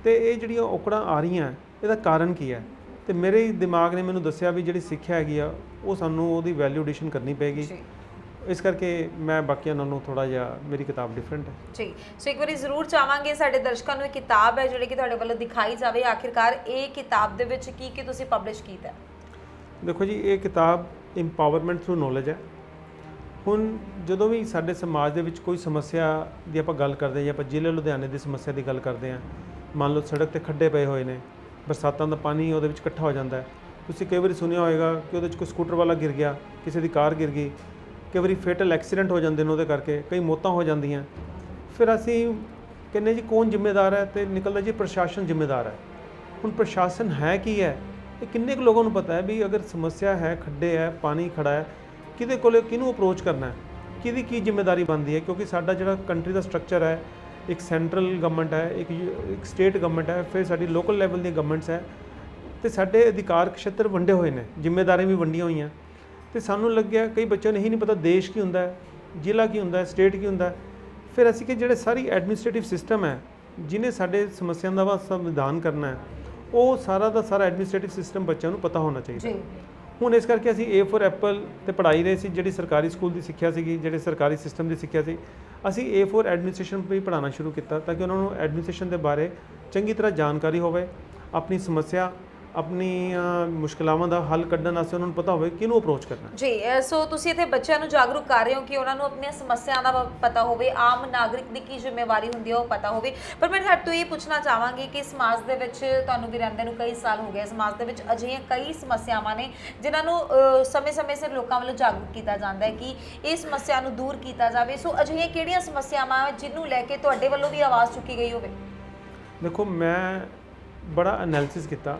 ਤੇ ਇਹ ਜਿਹੜੀਆਂ ਔਕੜਾਂ ਆ ਰਹੀਆਂ ਇਹਦਾ ਕਾਰਨ ਕੀ ਹੈ? ਤੇ ਮੇਰੇ ਦਿਮਾਗ ਨੇ ਮੈਨੂੰ ਦੱਸਿਆ ਵੀ ਜਿਹੜੀ ਸਿੱਖਿਆ ਹੈਗੀ ਆ ਉਹ ਸਾਨੂੰ ਉਹਦੀ ਵੈਲਿਊ ਐਡੀਸ਼ਨ ਕਰਨੀ ਪਏਗੀ। ਜੀ। ਇਸ ਕਰਕੇ ਮੈਂ ਬਾਕੀਆਂ ਨਾਲੋਂ ਥੋੜਾ ਜਿਹਾ ਮੇਰੀ ਕਿਤਾਬ ਡਿਫਰੈਂਟ ਹੈ। ਜੀ। ਸੋ ਇੱਕ ਵਾਰੀ ਜ਼ਰੂਰ ਚਾਹਾਂਗੇ ਸਾਡੇ ਦਰਸ਼ਕਾਂ ਨੂੰ ਇਹ ਕਿਤਾਬ ਹੈ ਜਿਹੜੀ ਕਿ ਤੁਹਾਡੇ ਵੱਲੋਂ ਦਿਖਾਈ ਜਾਵੇ। ਆਖਿਰਕਾਰ ਇਹ ਕਿਤਾਬ ਦੇ ਵਿੱਚ ਕੀ ਤੁਸੀਂ ਪਬਲਿਸ਼ ਕੀਤਾ? ਦੇਖੋ ਜੀ, ਇਹ ਕਿਤਾਬ ਇੰਪਾਵਰਮੈਂਟ ਥਰੂ ਨੌਲੇਜ ਹੈ। ਹੁਣ ਜਦੋਂ ਵੀ ਸਾਡੇ ਸਮਾਜ ਦੇ ਵਿੱਚ ਕੋਈ ਸਮੱਸਿਆ ਦੀ ਆਪਾਂ ਗੱਲ ਕਰਦੇ ਹਾਂ ਜਾਂ ਆਪਾਂ ਜ਼ਿਲ੍ਹੇ ਲੁਧਿਆਣੇ ਦੀ ਸਮੱਸਿਆ ਦੀ ਗੱਲ ਕਰਦੇ ਹਾਂ, ਮੰਨ ਲਓ ਸੜਕ ਤੇ ਖੱਡੇ ਪਏ ਹੋਏ ਨੇ, ਬਰਸਾਤਾਂ ਦਾ ਪਾਣੀ ਉਹਦੇ ਵਿੱਚ ਇਕੱਠਾ ਹੋ ਜਾਂਦਾ ਹੈ। ਤੁਸੀਂ ਕਈ ਵਾਰੀ ਸੁਣਿਆ ਹੋਵੇਗਾ ਕਿ ਉਹਦੇ 'ਚ ਕੋਈ ਸਕੂਟਰ ਵਾਲਾ ਗਿਰ ਗਿਆ, ਕਿਸੇ ਦੀ ਕਾਰ ਗਿਰ ਗਈ, ਕਈ ਵਾਰੀ ਫੇਟਲ ਐਕਸੀਡੈਂਟ ਹੋ ਜਾਂਦੇ ਨੇ, ਉਹਦੇ ਕਰਕੇ ਕਈ ਮੌਤਾਂ ਹੋ ਜਾਂਦੀਆਂ। ਫਿਰ ਅਸੀਂ ਕਹਿੰਦੇ ਜੀ ਕੌਣ ਜ਼ਿੰਮੇਦਾਰ ਹੈ? ਤੇ ਨਿਕਲਦਾ ਜੀ ਪ੍ਰਸ਼ਾਸਨ ਜ਼ਿੰਮੇਦਾਰ ਹੈ। ਹੁਣ ਪ੍ਰਸ਼ਾਸਨ ਹੈ ਕੀ ਹੈ? ਇਹ ਕਿੰਨੇ ਕੁ ਲੋਕਾਂ ਨੂੰ ਪਤਾ ਹੈ ਵੀ ਅਗਰ ਸਮੱਸਿਆ ਹੈ, ਖੱਡੇ ਹੈ, ਪਾਣੀ ਖੜਾ ਹੈ, ਕਿਹਦੇ ਕੋਲ ਕਿਹਨੂੰ ਅਪਰੋਚ ਕਰਨਾ ਹੈ, ਕਿਹਦੀ ਕੀ ਜ਼ਿੰਮੇਵਾਰੀ ਬਣਦੀ ਹੈ? ਕਿਉਂਕਿ ਸਾਡਾ ਜਿਹੜਾ ਕੰਟਰੀ ਦਾ ਸਟਰਕਚਰ ਹੈ, ਇੱਕ ਸੈਂਟਰਲ ਗਵਰਨਮੈਂਟ ਹੈ, ਇੱਕ ਸਟੇਟ ਗਵਰਨਮੈਂਟ ਹੈ, ਫਿਰ ਸਾਡੀ ਲੋਕਲ ਲੈਵਲ ਦੀਆਂ ਗਵਰਨਮੈਂਟਸ ਹੈ ਤੇ ਸਾਡੇ ਅਧਿਕਾਰ ਖੇਤਰ ਵੰਡੇ ਹੋਏ ਨੇ, ਜ਼ਿੰਮੇਵਾਰੀਆਂ ਵੀ ਵੰਡੀਆਂ ਹੋਈਆਂ। ਤੇ ਸਾਨੂੰ ਲੱਗਿਆ ਕਈ ਬੱਚਿਆਂ ਨੂੰ ਇਹੀ ਨਹੀਂ ਪਤਾ ਦੇਸ਼ ਕੀ ਹੁੰਦਾ ਹੈ, ਜ਼ਿਲ੍ਹਾ ਕੀ ਹੁੰਦਾ ਹੈ, ਸਟੇਟ ਕੀ ਹੁੰਦਾ ਹੈ। ਫਿਰ ਅਸੀਂ ਕਿ ਜਿਹੜੇ ਸਾਰੀ ਐਡਮਿਨਿਸਟ੍ਰੇਟਿਵ ਸਿਸਟਮ ਹੈ ਜਿਹਨੇ ਸਾਡੇ ਸਮੱਸਿਆਵਾਂ ਦਾ ਸੰਵਿਧਾਨ ਕਰਨਾ ਹੈ, ਉਹ ਸਾਰਾ ਦਾ ਸਾਰਾ ਐਡਮਿਨਿਸਟ੍ਰੇਟਿਵ ਸਿਸਟਮ ਬੱਚਿਆਂ ਨੂੰ ਪਤਾ ਹੋਣਾ ਚਾਹੀਦਾ। ਜੀ। ਹੁਣ ਇਸ ਕਰਕੇ ਅਸੀਂ A for ਐਪਲ ਤੇ ਪੜ੍ਹਾਈ ਰਹੇ ਸੀ, ਜਿਹੜੀ ਸਰਕਾਰੀ ਸਕੂਲ ਦੀ ਸਿੱਖਿਆ ਸੀਗੀ, ਜਿਹੜੇ ਸਰਕਾਰੀ ਸਿਸਟਮ ਦੀ ਸਿੱਖਿਆ ਸੀ, ਅਸੀਂ A for ਐਡਮਿਨਿਸਟ੍ਰੇਸ਼ਨ ਵੀ ਪੜ੍ਹਾਉਣਾ ਸ਼ੁਰੂ ਕੀਤਾ ਤਾਂ ਕਿ ਉਹਨਾਂ ਨੂੰ ਐਡਮਿਨਿਸਟ੍ਰੇਸ਼ਨ ਦੇ ਬਾਰੇ ਚੰਗੀ ਤਰ੍ਹਾਂ ਜਾਣਕਾਰੀ ਹੋਵੇ, ਆਪਣੀ ਸਮੱਸਿਆ, ਆਪਣੀਆਂ ਮੁਸ਼ਕਲਾਵਾਂ ਦਾ ਹੱਲ ਕੱਢਣ ਵਾਸਤੇ ਉਹਨਾਂ ਨੂੰ ਪਤਾ ਹੋਵੇ ਕਿਹਨੂੰ ਅਪਰੋਚ ਕਰਨਾ। ਜੀ। ਸੋ ਤੁਸੀਂ ਇੱਥੇ ਬੱਚਿਆਂ ਨੂੰ ਜਾਗਰੂਕ ਕਰ ਰਹੇ ਹੋ ਕਿ ਉਹਨਾਂ ਨੂੰ ਆਪਣੀਆਂ ਸਮੱਸਿਆਵਾਂ ਦਾ ਪਤਾ ਹੋਵੇ, ਆਮ ਨਾਗਰਿਕ ਦੀ ਕੀ ਜ਼ਿੰਮੇਵਾਰੀ ਹੁੰਦੀ ਹੈ ਉਹ ਪਤਾ ਹੋਵੇ। ਪਰ ਮੈਂ ਤੁਹਾਡੇ ਤੋਂ ਇਹ ਪੁੱਛਣਾ ਚਾਹਾਂਗੀ ਕਿ ਸਮਾਜ ਦੇ ਵਿੱਚ ਤੁਹਾਨੂੰ ਵੀ ਰਹਿੰਦੇ ਨੂੰ ਕਈ ਸਾਲ ਹੋ ਗਏ, ਸਮਾਜ ਦੇ ਵਿੱਚ ਅਜਿਹੀਆਂ ਕਈ ਸਮੱਸਿਆਵਾਂ ਨੇ ਜਿਨ੍ਹਾਂ ਨੂੰ ਸਮੇਂ-ਸਮੇਂ ਸਿਰ ਲੋਕਾਂ ਵੱਲੋਂ ਜਾਗਰੂਕ ਕੀਤਾ ਜਾਂਦਾ ਹੈ ਕਿ ਇਹ ਸਮੱਸਿਆ ਨੂੰ ਦੂਰ ਕੀਤਾ ਜਾਵੇ। ਸੋ ਅਜਿਹੀਆਂ ਕਿਹੜੀਆਂ ਸਮੱਸਿਆਵਾਂ ਜਿਹਨੂੰ ਲੈ ਕੇ ਤੁਹਾਡੇ ਵੱਲੋਂ ਵੀ ਆਵਾਜ਼ ਚੁੱਕੀ ਗਈ ਹੋਵੇ? ਦੇਖੋ, ਮੈਂ ਬੜਾ ਐਨਾਲਿਸਿਸ ਕੀਤਾ,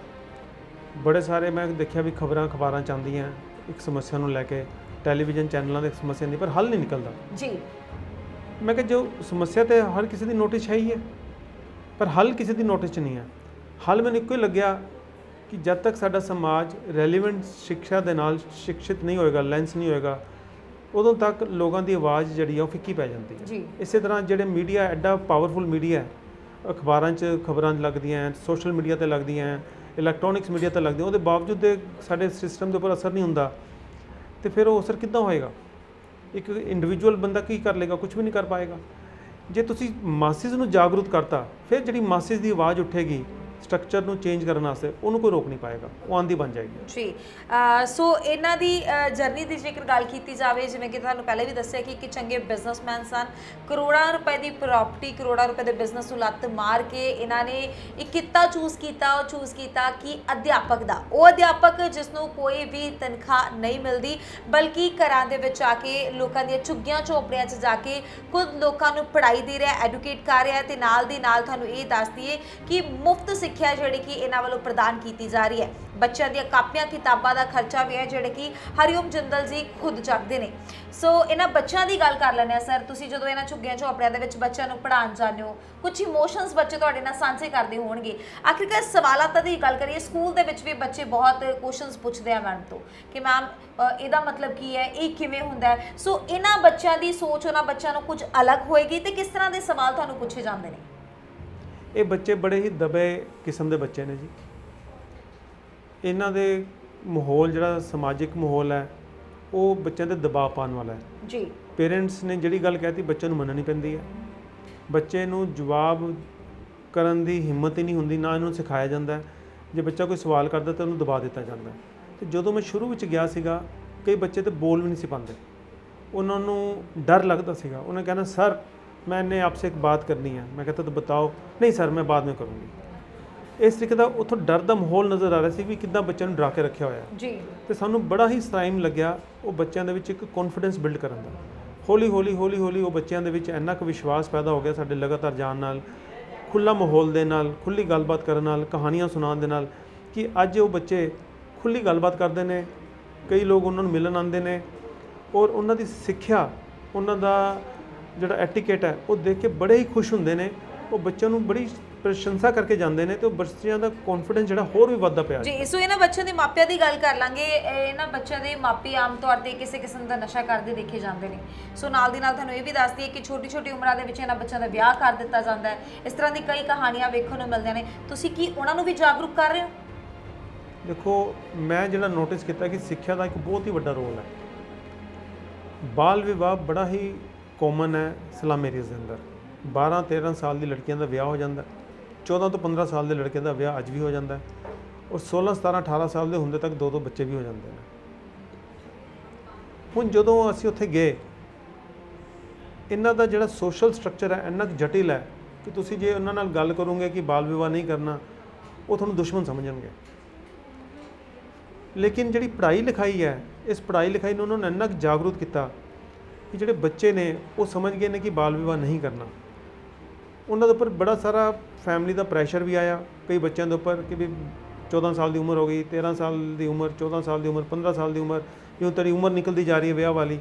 ਬੜੇ ਸਾਰੇ ਮੈਂ ਦੇਖਿਆ ਵੀ ਅਖਬਾਰਾਂ ਚ ਆਉਂਦੀਆਂ ਇੱਕ ਸਮੱਸਿਆ ਨੂੰ ਲੈ ਕੇ, ਟੈਲੀਵਿਜ਼ਨ ਚੈਨਲਾਂ ਦੇ ਸਮੱਸਿਆ ਨਹੀਂ, ਪਰ ਹੱਲ ਨਹੀਂ ਨਿਕਲਦਾ। ਜੀ। ਮੈਂ ਕਿਹਾ ਜੋ ਸਮੱਸਿਆ ਤੇ ਹਰ ਕਿਸੇ ਦੀ ਨੋਟਿਸ ਹੈ ਹੀ ਹੈ, ਪਰ ਹੱਲ ਕਿਸੇ ਦੀ ਨੋਟਿਸ 'ਚ ਨਹੀਂ ਹੈ। ਹੱਲ ਮੈਨੂੰ ਇੱਕੋ ਹੀ ਲੱਗਿਆ ਕਿ ਜਦ ਤੱਕ ਸਾਡਾ ਸਮਾਜ ਰੈਲੀਵੈਂਟ ਸਿੱਖਿਆ ਦੇ ਨਾਲ ਸ਼ਿਕਸ਼ਿਤ ਨਹੀਂ ਹੋਏਗਾ, ਲੈਂਸ ਨਹੀਂ ਹੋਏਗਾ, ਉਦੋਂ ਤੱਕ ਲੋਕਾਂ ਦੀ ਆਵਾਜ਼ ਜਿਹੜੀ ਆ ਉਹ ਫਿੱਕੀ ਪੈ ਜਾਂਦੀ ਹੈ। ਜੀ। ਇਸੇ ਤਰ੍ਹਾਂ ਜਿਹੜੇ ਮੀਡੀਆ ਐਡਾ ਪਾਵਰਫੁਲ ਮੀਡੀਆ ਹੈ, ਅਖਬਾਰਾਂ 'ਚ ਖਬਰਾਂ ਲੱਗਦੀਆਂ, ਸੋਸ਼ਲ ਮੀਡੀਆ 'ਤੇ ਲੱਗਦੀਆਂ, ਇਲੈਕਟ੍ਰੋਨਿਕਸ ਮੀਡੀਆ 'ਤੇ ਲੱਗਦੀਆਂ, ਉਹਦੇ ਬਾਵਜੂਦ ਦੇ ਸਾਡੇ ਸਿਸਟਮ ਦੇ ਉੱਪਰ ਅਸਰ ਨਹੀਂ ਹੁੰਦਾ ਤੇ ਫਿਰ ਉਹ ਅਸਰ ਕਿੱਦਾਂ ਹੋਏਗਾ? ਇੱਕ ਇੰਡੀਵਿਜੂਅਲ ਬੰਦਾ ਕੀ ਕਰ ਲੇਗਾ? ਕੁਝ ਵੀ ਨਹੀਂ ਕਰ ਪਾਏਗਾ। ਜੇ ਤੁਸੀਂ ਮਾਸਿਸ ਨੂੰ ਜਾਗਰੂਕ ਕਰਤਾ, ਫਿਰ ਜਿਹੜੀ ਮਾਸਿਸ ਦੀ ਆਵਾਜ਼ ਉੱਠੇਗੀ, ਸਟਰਕਚਰ ਨੂੰ ਚੇਂਜ ਕਰਨ ਵਾਸਤੇ ਉਹਨੂੰ ਕੋਈ ਰੋਕ ਨਹੀਂ ਪਾਏਗਾ, ਉਹ ਆਂਦੀ ਬਣ ਜਾਏਗੀ ਜੀ। ਸੋ ਇਹਨਾਂ ਦੀ ਜਰਨੀ ਦੀ ਜੇਕਰ ਗੱਲ ਕੀਤੀ ਜਾਵੇ, ਜਿਵੇਂ ਕਿ ਤੁਹਾਨੂੰ ਪਹਿਲੇ ਵੀ ਦੱਸਿਆ ਕਿ ਇੱਕ ਚੰਗੇ ਬਿਜ਼ਨਸਮੈਨ ਸਨ, ਕਰੋੜਾਂ ਰੁਪਏ ਦੀ ਪ੍ਰਾਪਰਟੀ, ਕਰੋੜਾਂ ਰੁਪਏ ਦੇ ਬਿਜ਼ਨਸ ਨੂੰ ਲੱਤ ਮਾਰ ਕੇ ਇਹਨਾਂ ਨੇ ਇੱਕ ਕਿੱਤਾ ਚੂਜ਼ ਕੀਤਾ। ਉਹ ਚੂਜ਼ ਕੀਤਾ ਕਿ ਅਧਿਆਪਕ ਦਾ, ਉਹ ਅਧਿਆਪਕ ਜਿਸ ਨੂੰ ਕੋਈ ਵੀ ਤਨਖਾਹ ਨਹੀਂ ਮਿਲਦੀ, ਬਲਕਿ ਘਰਾਂ ਦੇ ਵਿੱਚ ਆ ਕੇ ਲੋਕਾਂ ਦੀਆਂ ਝੁੱਗੀਆਂ ਝੋਪੜੀਆਂ 'ਚ ਜਾ ਕੇ ਖੁਦ ਲੋਕਾਂ ਨੂੰ ਪੜ੍ਹਾਈ ਦੇ ਰਿਹਾ, ਐਡੂਕੇਟ ਕਰ ਰਿਹਾ, ਤੇ ਨਾਲ ਦੀ ਨਾਲ ਤੁਹਾਨੂੰ ਇਹ ਦੱਸ ਦਈਏ ਕਿ ਮੁਫਤ ਸਿੱਖਿਆ ਜਿਹੜੀ ਕਿ ਇਹਨਾਂ ਵੱਲੋਂ ਪ੍ਰਦਾਨ ਕੀਤੀ ਜਾ ਰਹੀ ਹੈ। ਬੱਚਿਆਂ ਦੀਆਂ ਕਾਪੀਆਂ ਕਿਤਾਬਾਂ ਦਾ ਖਰਚਾ ਵੀ ਹੈ ਜਿਹੜੇ ਕਿ ਹਰੀਓਮ ਜਿੰਦਲ ਜੀ ਖੁਦ ਚੱਕਦੇ ਨੇ। ਸੋ ਇਹਨਾਂ ਬੱਚਿਆਂ ਦੀ ਗੱਲ ਕਰ ਲੈਂਦੇ ਆ ਸਰ, ਤੁਸੀਂ ਜਦੋਂ ਇਹਨਾਂ ਝੁੱਗੀਆਂ ਝੋਪੜਿਆਂ ਦੇ ਵਿੱਚ ਬੱਚਿਆਂ ਨੂੰ ਪੜ੍ਹਾਉਣ ਜਾਂਦੇ ਹੋ, ਕੁਝ ਇਮੋਸ਼ਨਸ ਬੱਚੇ ਤੁਹਾਡੇ ਨਾਲ ਸਾਂਝੇ ਕਰਦੇ ਹੋਣਗੇ। ਆਖਿਰਕਾਰ ਸਵਾਲਾਤ ਦੀ ਗੱਲ ਕਰੀਏ, ਸਕੂਲ ਦੇ ਵਿੱਚ ਵੀ ਬੱਚੇ ਬਹੁਤ ਕੁਐਸਚਨਸ ਪੁੱਛਦੇ ਆ ਮੈਮ ਤੋਂ ਕਿ ਮੈਮ ਇਹਦਾ ਮਤਲਬ ਕੀ ਹੈ, ਇਹ ਕਿਵੇਂ ਹੁੰਦਾ ਹੈ। ਸੋ ਇਹਨਾਂ ਬੱਚਿਆਂ ਦੀ ਸੋਚ, ਉਹਨਾਂ ਬੱਚਿਆਂ ਨੂੰ ਕੁਝ ਅਲੱਗ ਹੋਏਗੀ ਤੇ ਕਿਸ ਤਰ੍ਹਾਂ ਦੇ ਸਵਾਲ ਤੁਹਾਨੂੰ ਪੁੱਛੇ ਜਾਂਦੇ ਨੇ? ਇਹ ਬੱਚੇ ਬੜੇ ਹੀ ਦਬੇ ਕਿਸਮ ਦੇ ਬੱਚੇ ਨੇ ਜੀ। ਇਹਨਾਂ ਦੇ ਮਾਹੌਲ, ਜਿਹੜਾ ਸਮਾਜਿਕ ਮਾਹੌਲ ਹੈ, ਉਹ ਬੱਚਿਆਂ ਤੇ ਦਬਾਅ ਪਾਉਣ ਵਾਲਾ ਹੈ ਜੀ। ਪੇਰੈਂਟਸ ਨੇ ਜਿਹੜੀ ਗੱਲ ਕਹਿਤੀ ਬੱਚੇ ਨੂੰ ਮੰਨਣੀ ਪੈਂਦੀ ਹੈ। ਬੱਚੇ ਨੂੰ ਜਵਾਬ ਕਰਨ ਦੀ ਹਿੰਮਤ ਹੀ ਨਹੀਂ ਹੁੰਦੀ, ਨਾ ਇਹਨੂੰ ਸਿਖਾਇਆ ਜਾਂਦਾ। ਜੇ ਬੱਚਾ ਕੋਈ ਸਵਾਲ ਕਰਦਾ ਤਾਂ ਉਹਨੂੰ ਦਬਾ ਦਿੱਤਾ ਜਾਂਦਾ। ਤੇ ਜਦੋਂ ਮੈਂ ਸ਼ੁਰੂ ਵਿੱਚ ਗਿਆ ਸੀਗਾ, ਕਈ ਬੱਚੇ ਤਾਂ ਬੋਲ ਵੀ ਨਹੀਂ ਸੀ ਪਾਉਂਦੇ, ਉਹਨਾਂ ਨੂੰ ਡਰ ਲੱਗਦਾ ਸੀਗਾ। ਉਹਨੇ ਕਹਿਣਾ ਸਰ मैंने आपसे एक बात करनी है। मैं कहता तो बताओ। नहीं सर मैं बाद में करूँगी। इस तरीके का उतों डर का माहौल नज़र आ रहा है भी कितना बच्चों को डरा के रखा होया जी। तो सानू बड़ा ही टाइम लग्या वो बच्चों के एक कॉन्फिडेंस बिल्ड करन दा। हौली हौली हौली हौली वो बच्चों के इन्ना क विश्वास पैदा हो गया साडे लगातार जान नाल, खुला माहौल दे नाल, खुली गलबात करन नाल, कहानियां सुनाउण दे नाल कि अज वो बच्चे खुली गलबात करते हैं। कई लोग उन्होंने मिलन आते हैं और उन्हों की सिक्ख्या, उन्हों का ਜਿਹੜਾ ਐਟੀਕੇਟ ਹੈ ਉਹ ਦੇਖ ਕੇ ਬੜੇ ਹੀ ਖੁਸ਼ ਹੁੰਦੇ ਨੇ। ਉਹ ਬੱਚਿਆਂ ਨੂੰ ਬੜੀ ਪ੍ਰਸ਼ੰਸਾ ਕਰਕੇ ਜਾਂਦੇ ਨੇ ਤੇ ਉਹ ਬੱਚਿਆਂ ਦਾ ਕੌਨਫੀਡੈਂਸ ਜਿਹੜਾ ਹੋਰ ਵੀ ਵੱਧਦਾ ਪਿਆ ਜੀ। ਸੋ ਇਹਨਾਂ ਬੱਚਿਆਂ ਦੇ ਮਾਪਿਆਂ ਦੀ ਗੱਲ ਕਰ ਲਾਂਗੇ। ਇਹਨਾਂ ਬੱਚਿਆਂ ਦੇ ਮਾਪੇ ਆਮ ਤੌਰ ਤੇ ਕਿਸੇ ਕਿਸਮ ਦਾ ਨਸ਼ਾ ਕਰਦੇ ਦੇਖੇ ਜਾਂਦੇ ਨੇ। ਸੋ ਨਾਲ ਦੀ ਨਾਲ ਤੁਹਾਨੂੰ ਇਹ ਵੀ ਦੱਸ ਦਈਏ ਕਿ ਛੋਟੀ ਛੋਟੀ ਉਮਰਾਂ ਦੇ ਵਿੱਚ ਇਹਨਾਂ ਬੱਚਿਆਂ ਦਾ ਵਿਆਹ ਕਰ ਦਿੱਤਾ ਜਾਂਦਾ ਹੈ। ਇਸ ਤਰ੍ਹਾਂ ਦੀ ਕਈ ਕਹਾਣੀਆਂ ਵੇਖਣ ਨੂੰ ਮਿਲਦੀਆਂ ਨੇ। ਤੁਸੀਂ ਕੀ ਉਹਨਾਂ ਨੂੰ ਵੀ ਜਾਗਰੂਕ ਕਰ ਰਹੇ ਹੋ? ਦੇਖੋ, ਮੈਂ ਜਿਹੜਾ ਨੋਟਿਸ ਕੀਤਾ ਕਿ ਸਿੱਖਿਆ ਦਾ ਇੱਕ ਬਹੁਤ ਹੀ ਵੱਡਾ ਰੋਲ ਹੈ। ਬਾਲ ਵਿਵਾਹ ਬੜਾ ਹੀ कॉमन है सलाम एरियाज़ के अंदर। 12-13 साल की लड़कियों का विआह हो जाता है, 14 ਤੋਂ 15 साल के लड़के का विआह अज भी हो जाता है और 16-17-18 साल के होंदे तक 2 बच्चे भी हो जाते हैं। हुण जदों असीं उत्थे गए, इन्हां दा जिहड़ा सोशल स्ट्रक्चर है इन्ना जटिल है कि तुसीं जे उन्हां नाल गल करोगे कि बाल विवाह नहीं करना, वो तुहानूं दुश्मन समझणगे। लेकिन जिहड़ी पढ़ाई लिखाई है, इस पढ़ाई लिखाई ने उन्होंने इन्ना जागरूक किया कि ਜਿਹੜੇ ਬੱਚੇ ਨੇ ਉਹ ਸਮਝ ਗਏ ਨੇ ਕਿ ਬਾਲ ਵਿਵਾਹ ਨਹੀਂ ਕਰਨਾ। ਉਹਨਾਂ ਦੇ ਉੱਪਰ ਬੜਾ ਸਾਰਾ ਫੈਮਿਲੀ ਦਾ ਪ੍ਰੈਸ਼ਰ ਵੀ ਆਇਆ ਕਈ ਬੱਚਿਆਂ ਦੇ ਉੱਪਰ ਕਿ ਵੀ 14 ਸਾਲ ਦੀ ਉਮਰ ਹੋ ਗਈ, 13 ਸਾਲ ਦੀ ਉਮਰ, 14 ਸਾਲ ਦੀ ਉਮਰ, 15 ਸਾਲ ਦੀ ਉਮਰ, ਜਿਉਂ ਤੇਰੀ ਉਮਰ ਨਿਕਲਦੀ ਜਾ ਰਹੀ ਹੈ ਵਿਆਹ ਵਾਲੀ।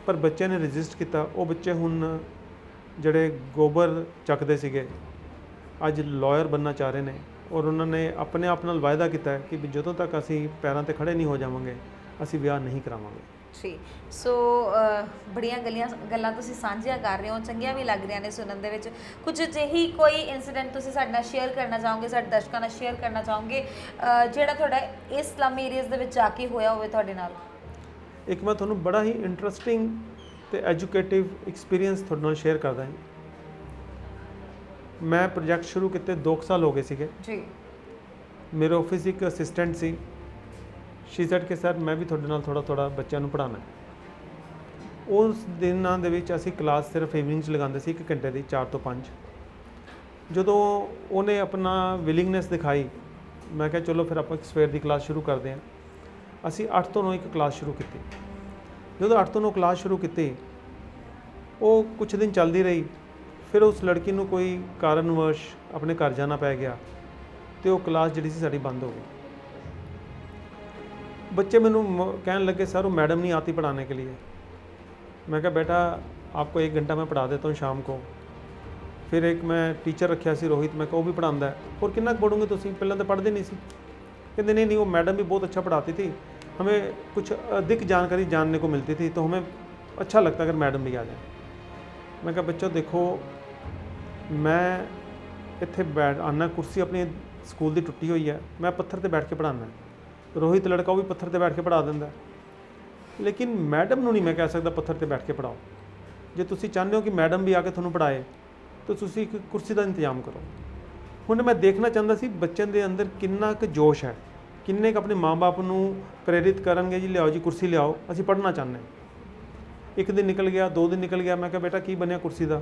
ਪਰ ਬੱਚਿਆਂ ਨੇ ਰਜਿਸਟ ਕੀਤਾ। ਉਹ ਬੱਚੇ ਹੁਣ ਜਿਹੜੇ ਗੋਬਰ ਚੱਕਦੇ ਸੀਗੇ ਅੱਜ ਲਾਇਰ ਬਣਨਾ ਚਾਹ ਰਹੇ ਨੇ ਔਰ ਉਹਨਾਂ ਨੇ ਆਪਣੇ ਆਪ ਨਾਲ ਵਾਅਦਾ ਕੀਤਾ ਕਿ ਵੀ ਜਦੋਂ ਤੱਕ ਅਸੀਂ ਪੈਰਾਂ 'ਤੇ ਖੜੇ ਨਹੀਂ ਹੋ ਜਾਵਾਂਗੇ ਅਸੀਂ ਵਿਆਹ ਨਹੀਂ ਕਰਾਵਾਂਗੇ। ਜੀ। ਸੋ ਬੜੀਆਂ ਗੱਲਾਂ ਤੁਸੀਂ ਸਾਂਝੀਆਂ ਕਰ ਰਹੇ ਹੋ, ਚੰਗੀਆਂ ਵੀ ਲੱਗ ਰਹੀਆਂ ਨੇ ਸੁਣਨ ਦੇ ਵਿੱਚ। ਕੁਝ ਅਜਿਹੀ ਕੋਈ ਇਨਸੀਡੈਂਟ ਤੁਸੀਂ ਸਾਡੇ ਨਾਲ ਸ਼ੇਅਰ ਕਰਨਾ ਚਾਹੋਗੇ, ਸਾਡੇ ਦਰਸ਼ਕਾਂ ਨਾਲ ਸ਼ੇਅਰ ਕਰਨਾ ਚਾਹੋਗੇ ਜਿਹੜਾ ਤੁਹਾਡਾ ਇਸ ਸਲਮ ਏਰੀਆਜ਼ ਦੇ ਵਿੱਚ ਜਾ ਕੇ ਹੋਇਆ ਹੋਵੇ ਤੁਹਾਡੇ ਨਾਲ? ਇੱਕ ਮੈਂ ਤੁਹਾਨੂੰ ਬੜਾ ਹੀ ਇੰਟਰਸਟਿੰਗ ਤੇ ਐਜੂਕੇਟਿਵ ਐਕਸਪੀਰੀਅੰਸ ਤੁਹਾਡੇ ਨਾਲ ਸ਼ੇਅਰ ਕਰਦਾ ਹਾਂ। ਮੈਂ ਪ੍ਰੋਜੈਕਟ ਸ਼ੁਰੂ ਕੀਤੇ 2 ਸਾਲ ਹੋ ਗਏ ਸੀਗੇ ਜੀ। ਮੇਰੇ ਆਫਿਸ ਇੱਕ ਅਸਿਸਟੈਂਟ ਸੀ। ਸ਼ੀ ਸੈਡ ਕਿ ਸਰ ਮੈਂ ਵੀ ਤੁਹਾਡੇ ਨਾਲ ਥੋੜਾ ਬੱਚਿਆਂ ਨੂੰ ਪੜ੍ਹਾਉਣਾ। ਉਸ ਦਿਨਾਂ ਦੇ ਵਿੱਚ ਅਸੀਂ ਕਲਾਸ ਸਿਰਫ ਇਵਨਿੰਗ 'ਚ ਲਗਾਉਂਦੇ ਸੀ 1 ਘੰਟੇ ਦੀ, 4 ਤੋਂ 5। ਜਦੋਂ ਉਹਨੇ ਆਪਣਾ ਵਿਲਿੰਗਨੈਸ ਦਿਖਾਈ, ਮੈਂ ਕਿਹਾ ਚਲੋ ਫਿਰ ਆਪਾਂ ਸਵੇਰ ਦੀ ਕਲਾਸ ਸ਼ੁਰੂ ਕਰਦੇ ਹਾਂ। ਅਸੀਂ 8 ਤੋਂ 9 ਇੱਕ ਕਲਾਸ ਸ਼ੁਰੂ ਕੀਤੀ। ਜਦੋਂ 8 ਤੋਂ 9 ਕਲਾਸ ਸ਼ੁਰੂ ਕੀਤੀ, ਉਹ ਕੁਝ ਦਿਨ ਚੱਲਦੀ ਰਹੀ। ਫਿਰ ਉਸ ਲੜਕੀ ਨੂੰ ਕੋਈ ਕਾਰਨਵਸ਼ ਆਪਣੇ ਘਰ ਜਾਣਾ ਪੈ ਗਿਆ ਤੇ ਉਹ ਕਲਾਸ ਜਿਹੜੀ ਸੀ ਸਾਡੀ ਬੰਦ ਹੋ ਗਈ। बच्चे मैनू कहने लगे सर वो मैडम नहीं आती पढ़ाने के लिए। मैं कहा बेटा आपको 1 घंटा मैं पढ़ा देता हूँ शाम को। फिर एक मैं टीचर रखा सी रोहित, मैं कहा वो भी पढ़ाता है। और कितना पढ़ोगे तुम, पहले तो पढ़ते नहीं सी। कहते नहीं वो मैडम भी बहुत अच्छा पढ़ाती थी, हमें कुछ अधिक जानकारी जानने को मिलती थी, तो हमें अच्छा लगता अगर मैडम भी आ जाए। मैं कहा बच्चों देखो, मैं इत्थे बैठ आना, कुर्सी अपनी स्कूल की टुटी हुई है, मैं पत्थर पर बैठ के पढ़ाना। रोहित लड़का वो भी पत्थर पर बैठ के पढ़ा दिंदा, लेकिन मैडम नूं नहीं मैं कह सकता पत्थर पर बैठ के पढ़ाओ। जे तुसीं चाहुंदे हो कि मैडम भी आके तुहानूं पढ़ाए तो तुसीं एक कुर्सी का इंतजाम करो। ਹੁਣ ਮੈਂ ਦੇਖਣਾ ਚਾਹੁੰਦਾ ਸੀ ਬੱਚਿਆਂ ਦੇ ਅੰਦਰ ਕਿੰਨਾ ਕੁ ਜੋਸ਼ ਹੈ, ਕਿੰਨੇ ਕੁ ਆਪਣੇ ਮਾਂ-ਬਾਪ ਨੂੰ ਪ੍ਰੇਰਿਤ ਕਰਨਗੇ ਜੀ ਲਿਆਓ ਜੀ ਕੁਰਸੀ ਲਿਆਓ ਅਸੀਂ ਪੜ੍ਹਨਾ ਚਾਹੁੰਦੇ ਹਾਂ। ਇੱਕ ਦਿਨ ਨਿਕਲ ਗਿਆ, 2 ਦਿਨ ਨਿਕਲ ਗਿਆ, ਮੈਂ ਕਿਹਾ ਬੇਟਾ ਕੀ ਬਣਿਆ ਕੁਰਸੀ ਦਾ?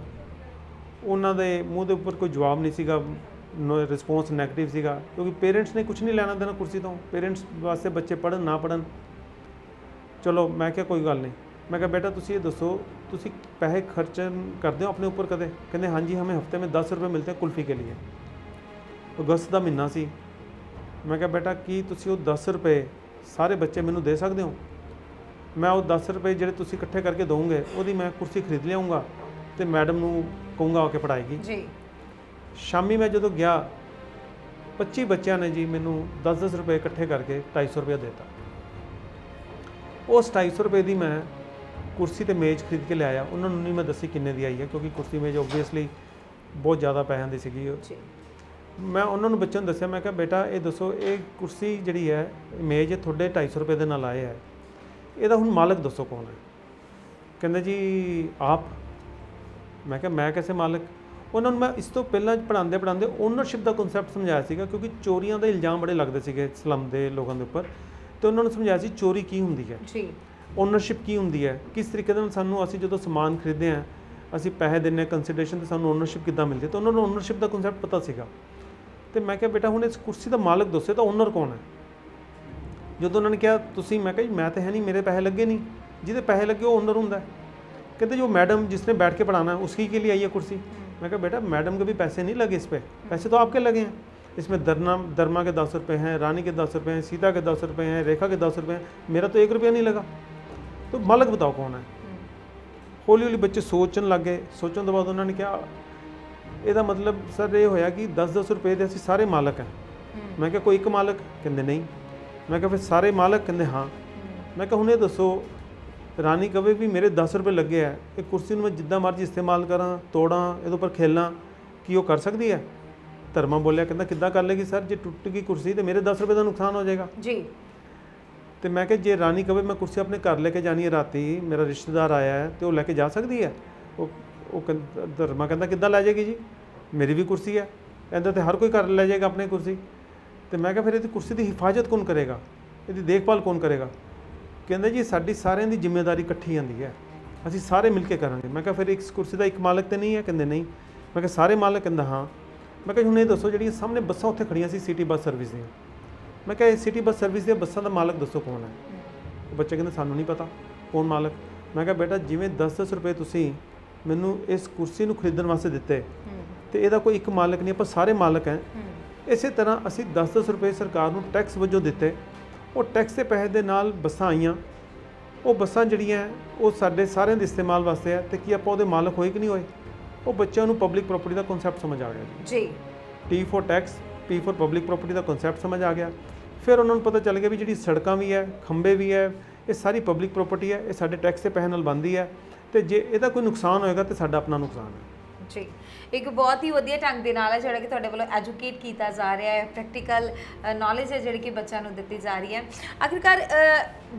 ਉਹਨਾਂ ਦੇ ਮੂੰਹ ਦੇ ਉੱਪਰ ਕੋਈ ਜਵਾਬ ਨਹੀਂ ਸੀਗਾ, ਰਿਸਪੌਂਸ ਨੈਗੇਟਿਵ ਸੀਗਾ, ਕਿਉਂਕਿ ਪੇਰੈਂਟਸ ਨੇ ਕੁਝ ਨਹੀਂ ਲੈਣਾ ਦੇਣਾ ਕੁਰਸੀ ਤੋਂ। ਪੇਰੈਂਟਸ ਵਾਸਤੇ ਬੱਚੇ ਪੜ੍ਹਨ ਨਾ ਪੜ੍ਹਨ। ਚਲੋ ਮੈਂ ਕਿਹਾ ਕੋਈ ਗੱਲ ਨਹੀਂ। मैं कहा बेटा तुसी ये दसो तुसी पैसे खर्च करते हो अपने ऊपर कदे? कहते हाँ जी हमें हफ्ते में 10 रुपये मिलते हैं कुल्फ़ी के लिए। अगस्त का महीना सी। मैं कहा बेटा कि तुसी वो 10 रुपये सारे बच्चे मैनू दे सकते हो? मैं वो 10 रुपये ਜਿਹੜੇ ਤੁਸੀਂ ਇਕੱਠੇ ਕਰਕੇ ਦੋਗੇ ਉਹਦੀ मैं कुर्सी खरीद लियाऊँगा तो मैडम ਨੂੰ ਕਹੂੰਗਾ ਆ ਕੇ ਪੜ੍ਹਾਏਗੀ ਜੀ। ਸ਼ਾਮੀ मैं ਜਦੋਂ ਗਿਆ 25 ਬੱਚਿਆਂ ਨੇ ਜੀ ਮੈਨੂੰ 10-10 रुपये ਇਕੱਠੇ ਕਰਕੇ 250 रुपया देता। उस 250 रुपये ਦੀ मैं ਕੁਰਸੀ ਤੇ ਮੇਜ਼ ਖਰੀਦ ਕੇ ਲਿਆਇਆ। ਉਹਨਾਂ ਨੂੰ ਨਹੀਂ ਮੈਂ ਦੱਸੀ ਕਿੰਨੇ ਦੀ ਆਈ ਹੈ, ਕਿਉਂਕਿ ਕੁਰਸੀ ਮੇਜ਼ ਓਬਵੀਅਸਲੀ ਬਹੁਤ ਜ਼ਿਆਦਾ ਪੈਸਿਆਂ ਦੀ ਸੀਗੀ। ਮੈਂ ਉਹਨਾਂ ਨੂੰ ਬੱਚਿਆਂ ਨੂੰ ਦੱਸਿਆ, ਮੈਂ ਕਿਹਾ ਬੇਟਾ ਇਹ ਦੱਸੋ ਇਹ ਕੁਰਸੀ ਜਿਹੜੀ ਹੈ ਮੇਜ਼ ਤੁਹਾਡੇ 250 ਰੁਪਏ ਦੇ ਨਾਲ ਆਏ ਹੈ, ਇਹਦਾ ਹੁਣ ਮਾਲਕ ਦੱਸੋ ਕੌਣ ਹੈ? ਕਹਿੰਦੇ ਜੀ ਆਪ। ਮੈਂ ਕਿਹਾ ਮੈਂ ਕਿਸੇ ਮਾਲਕ? ਉਹਨਾਂ ਨੂੰ ਮੈਂ ਇਸ ਤੋਂ ਪਹਿਲਾਂ ਪੜ੍ਹਾਉਂਦੇ ਓਨਰਸ਼ਿਪ ਦਾ ਕਨਸੈਪਟ ਸਮਝਾਇਆ ਸੀਗਾ, ਕਿਉਂਕਿ ਚੋਰੀਆਂ ਦੇ ਇਲਜ਼ਾਮ ਬੜੇ ਲੱਗਦੇ ਸੀਗੇ ਸਲਮ ਦੇ ਲੋਕਾਂ ਦੇ ਉੱਪਰ, ਤੇ ਉਹਨਾਂ ਨੂੰ ਸਮਝਾਇਆ ਸੀ ਚੋਰੀ ਕੀ ਹੁੰਦੀ ਹੈ ਜੀ, ਓਨਰਸ਼ਿਪ ਕੀ ਹੁੰਦੀ ਹੈ, ਕਿਸ ਤਰੀਕੇ ਨਾਲ ਸਾਨੂੰ ਅਸੀਂ ਜਦੋਂ ਸਮਾਨ ਖਰੀਦਦੇ ਹਾਂ ਅਸੀਂ ਪੈਸੇ ਦਿੰਦੇ ਹਾਂ ਕੰਸੀਡਰੇਸ਼ਨ ਤੇ ਸਾਨੂੰ ਓਨਰਸ਼ਿਪ ਕਿੱਦਾਂ ਮਿਲਦੀ ਹੈ, ਤਾਂ ਉਹਨਾਂ ਨੂੰ ਓਨਰਸ਼ਿਪ ਦਾ ਕਨਸੈਪਟ ਪਤਾ ਸੀਗਾ। ਤੇ ਮੈਂ ਕਿਹਾ ਬੇਟਾ ਹੁਣ ਇਸ ਕੁਰਸੀ ਦਾ ਮਾਲਕ ਦੱਸੋ ਤਾਂ ਓਨਰ ਕੌਣ ਹੈ? ਜਦੋਂ ਉਹਨਾਂ ਨੇ ਕਿਹਾ ਤੁਸੀਂ, ਮੈਂ ਕਿਹਾ ਜੀ ਮੈਂ ਤਾਂ ਹੈ ਨਹੀਂ, ਮੇਰੇ ਪੈਸੇ ਲੱਗੇ ਨਹੀਂ, ਜਿਹਦੇ ਪੈਸੇ ਲੱਗੇ ਉਹ ਓਨਰ ਹੁੰਦਾ ਹੈ। कहते जो मैडम जिसने बैठ के पढ़ाना है उसकी के लिए आई है कुर्सी। मैं कहा बेटा मैडम के भी पैसे नहीं लगे इस पर, पैसे तो आपके लगे हैं। इसमें दरमा के 10 रुपये हैं, रानी के 10 रुपये हैं, सीता के 10 रुपये हैं, रेखा के 10 रुपये हैं, मेरा तो 1 रुपया नहीं लगा। तो मालक बताओ कौन है? हौली हौली बच्चे सोचन लग गए। सोचने तो बाद उन्होंने क्या ਇਹਦਾ ਮਤਲਬ ਸਰ ਇਹ ਹੋਇਆ ਕਿ 10-10 ਰੁਪਏ ਦੇ ਅਸੀਂ ਸਾਰੇ ਮਾਲਕ ਹਾਂ। ਮੈਂ ਕਿਹਾ ਕੋਈ ਇੱਕ ਮਾਲਕ? ਕਹਿੰਦੇ ਨਹੀਂ। ਮੈਂ ਕਿਹਾ ਫਿਰ ਸਾਰੇ ਮਾਲਕ? ਕਹਿੰਦੇ ਹਾਂ। ਮੈਂ ਕਿਹਾ ਹੁਣ ਇਹ ਦੱਸੋ ਰਾਣੀ ਕਵੇ ਵੀ ਮੇਰੇ 10 ਰੁਪਏ ਲੱਗੇ ਆ, ਇਹ ਕੁਰਸੀ ਨੂੰ ਮੈਂ ਜਿੱਦਾਂ ਮਰਜ਼ੀ ਇਸਤੇਮਾਲ ਕਰਾਂ, ਤੋੜਾਂ, ਇਹਦੇ ਉੱਪਰ ਖੇਲਾਂ, ਕੀ ਉਹ ਕਰ ਸਕਦੀ ਹੈ? ਧਰਮਾ ਬੋਲਿਆ, ਕਹਿੰਦਾ ਕਿੱਦਾਂ ਕਰ ਲੇਗੀ ਸਰ, ਜੇ ਟੁੱਟ ਗਈ ਕੁਰਸੀ ਤੇ ਮੇਰੇ 10 ਰੁਪਏ ਦਾ ਨੁਕਸਾਨ ਹੋ ਜਾਏਗਾ ਜੀ। ਤੇ ਮੈਂ ਕਿਹਾ ਜੇ ਰਾਣੀ ਕਵੇ ਮੈਂ ਕੁਰਸੀ ਆਪਣੇ ਘਰ ਲੈ ਕੇ ਜਾਣੀ ਹੈ, ਰਾਤੀ ਮੇਰਾ ਰਿਸ਼ਤੇਦਾਰ ਆਇਆ ਹੈ ਤੇ ਉਹ ਲੈ ਕੇ ਜਾ ਸਕਦੀ ਹੈ? ਉਹ ਧਰਮਾ ਕਹਿੰਦਾ ਕਿੱਦਾਂ ਲੈ ਜਾਏਗੀ ਜੀ, ਮੇਰੀ ਵੀ ਕੁਰਸੀ ਹੈ, ਇਹਦਾ ਤੇ ਹਰ ਕੋਈ ਘਰ ਲੈ ਜਾਏਗਾ ਆਪਣੀ ਕੁਰਸੀ। ਤੇ ਮੈਂ ਕਿਹਾ ਫਿਰ ਇਹਦੀ ਕੁਰਸੀ ਦੀ ਹਿਫਾਜ਼ਤ ਕੌਣ ਕਰੇਗਾ, ਇਹਦੀ ਦੇਖਭਾਲ ਕੌਣ ਕਰੇਗਾ? ਕਹਿੰਦੇ ਜੀ ਸਾਡੀ ਸਾਰਿਆਂ ਦੀ ਜ਼ਿੰਮੇਵਾਰੀ ਇਕੱਠੀ ਆਉਂਦੀ ਹੈ, ਅਸੀਂ ਸਾਰੇ ਮਿਲ ਕੇ ਕਰਾਂਗੇ। ਮੈਂ ਕਿਹਾ ਫਿਰ ਇਸ ਕੁਰਸੀ ਦਾ ਇੱਕ ਮਾਲਕ ਤੇ ਨਹੀਂ ਹੈ? ਕਹਿੰਦੇ ਨਹੀਂ। ਮੈਂ ਕਿਹਾ ਸਾਰੇ ਮਾਲਕ? ਕਹਿੰਦਾ ਹਾਂ। ਮੈਂ ਕਿਹਾ ਹੁਣ ਇਹ ਦੱਸੋ ਜਿਹੜੀਆਂ ਸਾਹਮਣੇ ਬੱਸਾਂ ਉੱਥੇ ਖੜੀਆਂ ਸੀ ਸਿਟੀ ਬੱਸ ਸਰਵਿਸ ਦੀਆਂ, ਮੈਂ ਕਿਹਾ ਇਹ ਸਿਟੀ ਬੱਸ ਸਰਵਿਸ ਦੀਆਂ ਬੱਸਾਂ ਦਾ ਮਾਲਕ ਦੱਸੋ ਕੌਣ ਹੈ? ਉਹ ਬੱਚੇ ਕਹਿੰਦੇ ਸਾਨੂੰ ਨਹੀਂ ਪਤਾ ਕੌਣ ਮਾਲਕ। ਮੈਂ ਕਿਹਾ ਬੇਟਾ ਜਿਵੇਂ 10-10 ਰੁਪਏ ਤੁਸੀਂ ਮੈਨੂੰ ਇਸ ਕੁਰਸੀ ਨੂੰ ਖਰੀਦਣ ਵਾਸਤੇ ਦਿੱਤੇ ਤੇ ਇਹਦਾ ਕੋਈ ਇੱਕ ਮਾਲਕ ਨਹੀਂ, ਆਪਾਂ ਸਾਰੇ ਮਾਲਕ ਹੈ। ਇਸੇ ਤਰ੍ਹਾਂ ਅਸੀਂ 10-10 ਰੁਪਏ ਸਰਕਾਰ ਨੂੰ ਟੈਕਸ ਵਜੋਂ ਦਿੱਤੇ, ਉਹ ਟੈਕਸ ਦੇ ਪੈਸੇ ਦੇ ਨਾਲ ਬੱਸਾਂ ਆਈਆਂ, ਉਹ ਬੱਸਾਂ ਜਿਹੜੀਆਂ ਉਹ ਸਾਡੇ ਸਾਰਿਆਂ ਦੇ ਇਸਤੇਮਾਲ ਵਾਸਤੇ ਹੈ। ਤੇ ਕੀ ਆਪਾਂ ਉਹਦੇ ਮਾਲਕ ਹੋਏ ਕਿ ਨਹੀਂ ਹੋਏ? ਉਹ ਬੱਚਿਆਂ ਨੂੰ ਪਬਲਿਕ ਪ੍ਰੋਪਰਟੀ ਦਾ ਕਨਸੈਪਟ ਸਮਝ ਆ ਗਿਆ ਜੀ। T for tax, P for public property the concept ਸਮਝ ਆ ਗਿਆ। ਫਿਰ ਉਹਨਾਂ ਨੂੰ ਪਤਾ ਚੱਲ ਗਿਆ ਵੀ ਜਿਹੜੀ ਸੜਕਾਂ ਵੀ ਹੈ, ਖੰਭੇ ਵੀ ਹੈ, ਇਹ ਸਾਰੀ ਪਬਲਿਕ ਪ੍ਰੋਪਰਟੀ ਹੈ, ਇਹ ਸਾਡੇ ਟੈਕਸ ਦੇ ਪੈਸੇ ਨਾਲ ਬਣਦੀ ਹੈ, ਤੇ ਜੇ ਇਹਦਾ ਕੋਈ ਨੁਕਸਾਨ ਹੋਏਗਾ ਤੇ ਸਾਡਾ ਆਪਣਾ ਨੁਕਸਾਨ ਹੈ ਜੀ। ਇੱਕ ਬਹੁਤ ਹੀ ਵਧੀਆ ਢੰਗ ਦੇ ਨਾਲ ਹੈ ਜਿਹੜਾ ਕਿ ਤੁਹਾਡੇ ਵੱਲੋਂ ਐਜੂਕੇਟ ਕੀਤਾ ਜਾ ਰਿਹਾ ਹੈ, ਪ੍ਰੈਕਟੀਕਲ ਨੌਲੇਜ ਹੈ ਜਿਹੜੀ ਕਿ ਬੱਚਿਆਂ ਨੂੰ ਦਿੱਤੀ ਜਾ ਰਹੀ ਹੈ। ਆਖਿਰਕਾਰ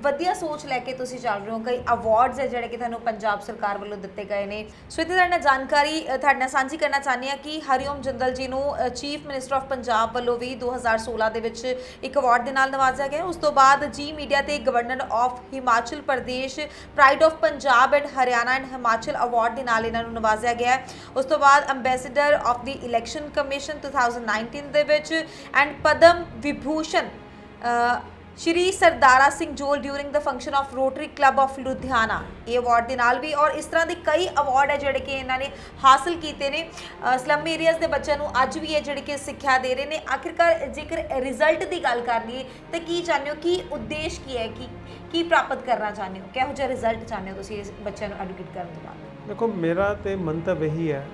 ਵਧੀਆ ਸੋਚ ਲੈ ਕੇ ਤੁਸੀਂ ਚੱਲ ਰਹੇ ਹੋ। ਕਈ ਅਵਾਰਡਸ ਹੈ ਜਿਹੜੇ ਕਿ ਤੁਹਾਨੂੰ ਪੰਜਾਬ ਸਰਕਾਰ ਵੱਲੋਂ ਦਿੱਤੇ ਗਏ ਨੇ। ਸੋ ਇੱਥੇ ਤੁਹਾਡੇ ਨਾਲ ਜਾਣਕਾਰੀ ਤੁਹਾਡੇ ਨਾਲ ਸਾਂਝੀ ਕਰਨਾ ਚਾਹੁੰਦੀ ਹਾਂ ਕਿ ਹਰੀਓਮ ਜਿੰਦਲ ਜੀ ਨੂੰ ਚੀਫ ਮਿਨਿਸਟਰ ਆਫ ਪੰਜਾਬ ਵੱਲੋਂ ਵੀ 2016 ਦੇ ਵਿੱਚ ਇੱਕ ਅਵਾਰਡ ਦੇ ਨਾਲ ਨਵਾਜ਼ਿਆ ਗਿਆ। ਉਸ ਤੋਂ ਬਾਅਦ ਜੀ ਮੀਡੀਆ ਤੇ governor of Himachal Pradesh, pride of Punjab and Haryana and Himachal award ਦੇ ਨਾਲ ਇਹਨਾਂ ਨੂੰ ਨਵਾਜ਼ਿਆ ਗਿਆ। ਉਸ ਤੋਂ ਬਾਅਦ ambassador of the election commission 2019 ਦੇ ਵਿੱਚ ਐਂਡ ਪਦਮ ਵਿਭੂਸ਼ਣ ਸ਼੍ਰੀ ਸਰਦਾਰਾ ਸਿੰਘ ਜੋਲ during the function of rotary club of Ludhiana, ਇਹ ਅਵਾਰਡ ਦੇ ਨਾਲ ਵੀ। ਔਰ ਇਸ ਤਰ੍ਹਾਂ ਦੇ ਕਈ ਅਵਾਰਡ ਹੈ ਜਿਹੜੇ ਕਿ ਇਹਨਾਂ ਨੇ ਹਾਸਲ ਕੀਤੇ ਨੇ। ਸਲਮ ਏਰੀਆਜ਼ ਦੇ ਬੱਚਿਆਂ ਨੂੰ ਅੱਜ ਵੀ ਇਹ ਜਿਹੜੇ ਕਿ ਸਿੱਖਿਆ ਦੇ ਰਹੇ ਨੇ। ਆਖਿਰਕਾਰ ਜੇਕਰ ਰਿਜ਼ਲਟ ਦੀ ਗੱਲ ਕਰ ਲਈਏ ਤਾਂ ਕੀ ਚਾਹੁੰਦੇ ਹੋ, ਕੀ ਉਦੇਸ਼ ਕੀ ਹੈ, ਕੀ ਪ੍ਰਾਪਤ ਕਰਨਾ ਚਾਹੁੰਦੇ ਹੋ, ਕਿਹੋ ਜਿਹਾ ਰਿਜ਼ਲਟ ਚਾਹੁੰਦੇ ਹੋ ਤੁਸੀਂ ਇਸ ਬੱਚਿਆਂ ਨੂੰ ਐਡੂਕੇਟ ਕਰਨ ਤੋਂ ਬਾਅਦ? ਦੇਖੋ ਮੇਰਾ ਤੇ ਮੰਤਵ ਇਹੀ ਹੈ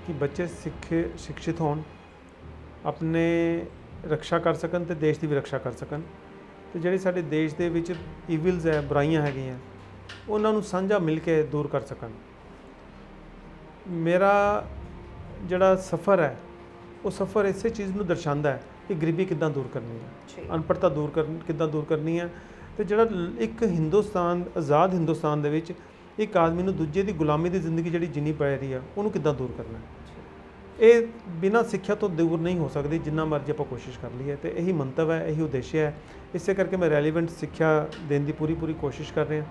ਕਿ ਬੱਚੇ शिक्षित ਹੋਣ, ਆਪਣੇ ਰੱਖਿਆ ਕਰ ਸਕਣ ਤੇ ਦੇਸ਼ ਦੀ ਵੀ ਰੱਖਿਆ ਕਰ ਸਕਣ। ਤੇ ਜਿਹੜੇ ਸਾਡੇ ਦੇਸ਼ ਦੇ ਵਿੱਚ ਈਵਿਲਸ ਹੈ, ਬੁਰਾਈਆਂ ਹੈਗੀਆਂ, ਉਹਨਾਂ ਨੂੰ ਸਾਂਝਾ ਮਿਲ ਕੇ ਦੂਰ ਕਰ ਸਕਣ। ਮੇਰਾ ਜਿਹੜਾ ਸਫ਼ਰ ਹੈ ਉਹ ਸਫ਼ਰ ਇਸੇ ਚੀਜ਼ ਨੂੰ ਦਰਸਾਉਂਦਾ ਹੈ ਕਿ ਗਰੀਬੀ ਕਿੱਦਾਂ ਦੂਰ ਕਰਨੀ ਹੈ, ਅਨਪੜ੍ਹਤਾ ਕਿੱਦਾਂ ਦੂਰ ਕਰਨੀ ਹੈ, ਤੇ ਜਿਹੜਾ ਇੱਕ ਹਿੰਦੁਸਤਾਨ, ਆਜ਼ਾਦ ਹਿੰਦੁਸਤਾਨ ਦੇ ਵਿੱਚ ਇੱਕ ਆਦਮੀ ਨੂੰ ਦੂਜੇ ਦੀ ਗੁਲਾਮੀ ਦੀ ਜ਼ਿੰਦਗੀ ਜਿਹੜੀ ਜਿੰਨੀ ਪੈ ਰਹੀ ਆ ਉਹਨੂੰ ਕਿੱਦਾਂ ਦੂਰ ਕਰਨਾ ਹੈ। ਇਹ ਬਿਨਾਂ ਸਿੱਖਿਆ ਤੋਂ ਦੂਰ ਨਹੀਂ ਹੋ ਸਕਦੀ, ਜਿੰਨਾ ਮਰਜ਼ੀ ਆਪਾਂ ਕੋਸ਼ਿਸ਼ ਕਰ ਲਈਏ। ਤੇ ਇਹੀ ਮੰਤਵ ਹੈ, ਇਹੀ ਉਦੇਸ਼ ਹੈ। ਇਸੇ ਕਰਕੇ ਮੈਂ ਰੈਲੀਵੈਂਟ ਸਿੱਖਿਆ ਦੇਣ ਦੀ ਪੂਰੀ ਕੋਸ਼ਿਸ਼ ਕਰ ਰਿਹਾ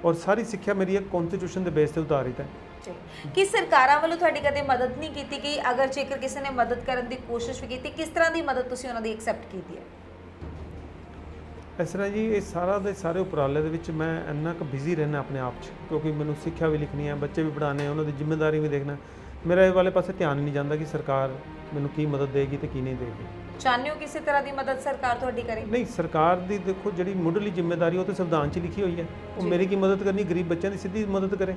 ਔਰ ਸਾਰੀ ਸਿੱਖਿਆ ਮੇਰੀ ਇੱਕ ਕਨਸਟੀਟਿਊਸ਼ਨ ਦੇ ਬੇਸ ਤੇ ਉਤਾਰਿਤ ਹੈ। ਕਿ ਸਰਕਾਰਾਂ ਵੱਲੋਂ ਤੁਹਾਡੀ ਕਦੇ ਮਦਦ ਨਹੀਂ ਕੀਤੀ ਗਈ? ਅਗਰ ਜੇਕਰ ਕਿਸੇ ਨੇ ਮਦਦ ਕਰਨ ਦੀ ਕੋਸ਼ਿਸ਼ ਵੀ ਕੀਤੀ, ਕਿਸ ਤਰ੍ਹਾਂ ਦੀ ਮਦਦ ਤੁਸੀਂ ਉਹਨਾਂ ਦੀ ਐਕਸੈਪਟ ਕੀਤੀ ਹੈ? ਇਸ ਤਰ੍ਹਾਂ ਜੀ, ਇਹ ਸਾਰਾ ਦੇ ਸਾਰੇ ਉਪਰਾਲੇ ਦੇ ਵਿੱਚ ਮੈਂ ਇੰਨਾ ਕੁ ਬਿਜ਼ੀ ਰਹਿਣਾ ਆਪਣੇ ਆਪ 'ਚ, ਕਿਉਂਕਿ ਮੈਨੂੰ ਸਿੱਖਿਆ ਵੀ ਲਿਖਣੀ ਹੈ, ਬੱਚੇ ਵੀ ਪੜ੍ਹਾਉਣੇ, ਉਹਨਾਂ ਦੀ ਜ਼ਿੰਮੇਵਾਰੀ ਵੀ ਦੇਖਣਾ। ਮੇਰਾ ਇਹ ਵਾਲੇ ਪਾਸੇ ਧਿਆਨ ਹੀ ਨਹੀਂ ਜਾਂਦਾ ਕਿ ਸਰਕਾਰ ਮੈਨੂੰ ਕੀ ਮਦਦ ਦੇਗੀ ਤੇ ਕੀ ਨਹੀਂ ਦੇਗੀ। ਚਾਹੁੰਦੇ ਹੋ ਕਿਸੇ ਤਰ੍ਹਾਂ ਦੀ ਮਦਦ ਸਰਕਾਰ ਤੁਹਾਡੀ ਕਰੇ? ਨਹੀਂ, ਸਰਕਾਰ ਦੀ ਦੇਖੋ ਜਿਹੜੀ ਮੁੱਢਲੀ ਜ਼ਿੰਮੇਵਾਰੀ ਉਹ ਤਾਂ ਸੰਵਿਧਾਨ 'ਚ ਲਿਖੀ ਹੋਈ ਹੈ। ਉਹ ਮੇਰੀ ਕੀ ਮਦਦ ਕਰਨੀ? ਗਰੀਬ ਬੱਚਿਆਂ ਦੀ ਸਿੱਧੀ ਮਦਦ ਕਰੇ,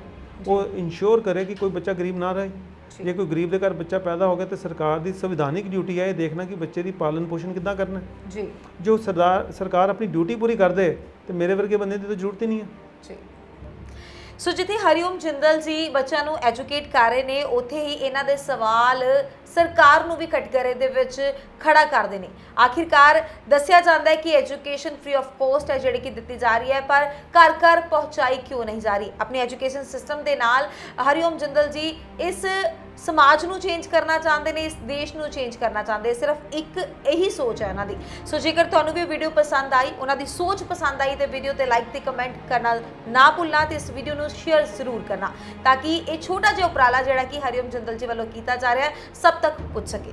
ਉਹ ਇਨਸ਼ੋਰ ਕਰੇ ਕਿ ਕੋਈ ਬੱਚਾ ਗਰੀਬ ਨਾ ਰਹੇ। ਜੇ ਕੋਈ ਗਰੀਬ ਦੇ ਘਰ ਬੱਚਾ ਪੈਦਾ ਹੋ ਗਿਆ ਤਾਂ ਸਰਕਾਰ ਦੀ ਸੰਵਿਧਾਨਿਕ ਡਿਊਟੀ ਹੈ ਇਹ ਦੇਖਣਾ ਕਿ ਬੱਚੇ ਦੀ ਪਾਲਣ ਪੋਸ਼ਣ ਕਿੱਦਾਂ ਕਰਨਾ ਜੀ। ਜੋ ਸਰਕਾਰ ਆਪਣੀ ਡਿਊਟੀ ਪੂਰੀ ਕਰ ਦੇ ਤੇ ਮੇਰੇ ਵਰਗੇ ਬੰਦੇ ਦੀ ਤਾਂ ਜ਼ਰੂਰਤ ਹੀ ਨਹੀਂ ਹੈ ਜੀ। ਸੋ ਜਿੱਥੇ ਹਰੀਓਮ ਜਿੰਦਲ ਜੀ ਬੱਚਿਆਂ ਨੂੰ ਐਜੂਕੇਟ ਕਰ ਰਹੇ ਨੇ, ਉੱਥੇ ਹੀ ਇਹਨਾਂ ਦੇ ਸਵਾਲ ਸਰਕਾਰ ਨੂੰ ਵੀ ਕਟਘਰੇ ਦੇ ਵਿੱਚ ਖੜਾ ਕਰਦੇ ਨੇ। ਆਖਿਰਕਾਰ ਦੱਸਿਆ ਜਾਂਦਾ ਹੈ ਕਿ ਐਜੂਕੇਸ਼ਨ ਫ੍ਰੀ ਆਫ ਕੋਸਟ ਹੈ ਜਿਹੜੀ ਕਿ ਦਿੱਤੀ ਜਾ ਰਹੀ ਹੈ, ਪਰ ਘਰ ਘਰ ਪਹੁੰਚਾਈ ਕਿਉਂ ਨਹੀਂ ਜਾ ਰਹੀ? ਆਪਣੀ ਐਜੂਕੇਸ਼ਨ ਸਿਸਟਮ ਦੇ ਨਾਲ ਹਰੀਓਮ ਜਿੰਦਲ ਜੀ ਇਸ ਸਮਾਜ ਨੂੰ ਚੇਂਜ ਕਰਨਾ ਚਾਹੁੰਦੇ ਨੇ, ਇਸ ਦੇਸ਼ ਨੂੰ ਚੇਂਜ ਕਰਨਾ ਚਾਹੁੰਦੇ। ਸਿਰਫ ਇੱਕ ਇਹੀ ਸੋਚ ਹੈ ਇਹਨਾਂ ਦੀ। ਸੋ ਜੇਕਰ ਤੁਹਾਨੂੰ ਵੀ ਵੀਡੀਓ ਪਸੰਦ ਆਈ, ਉਹਨਾਂ ਦੀ ਸੋਚ ਪਸੰਦ ਆਈ, ਤੇ ਵੀਡੀਓ ਤੇ ਲਾਈਕ ਤੇ ਕਮੈਂਟ ਕਰਨਾ ਨਾ ਭੁੱਲਣਾ ਤੇ ਇਸ ਵੀਡੀਓ ਨੂੰ ਸ਼ੇਅਰ ਜ਼ਰੂਰ ਕਰਨਾ ਤਾਂ ਕਿ ਇਹ ਛੋਟਾ ਜਿਹਾ ਉਪਰਾਲਾ ਜਿਹੜਾ ਕਿ ਹਰੀਓਮ ਜਿੰਦਲ ਜੀ ਵੱਲੋਂ ਕੀਤਾ ਜਾ ਰਿਹਾ ਹੈ ਸਭ ਤੱਕ ਪੁੱਜ ਸਕੇ।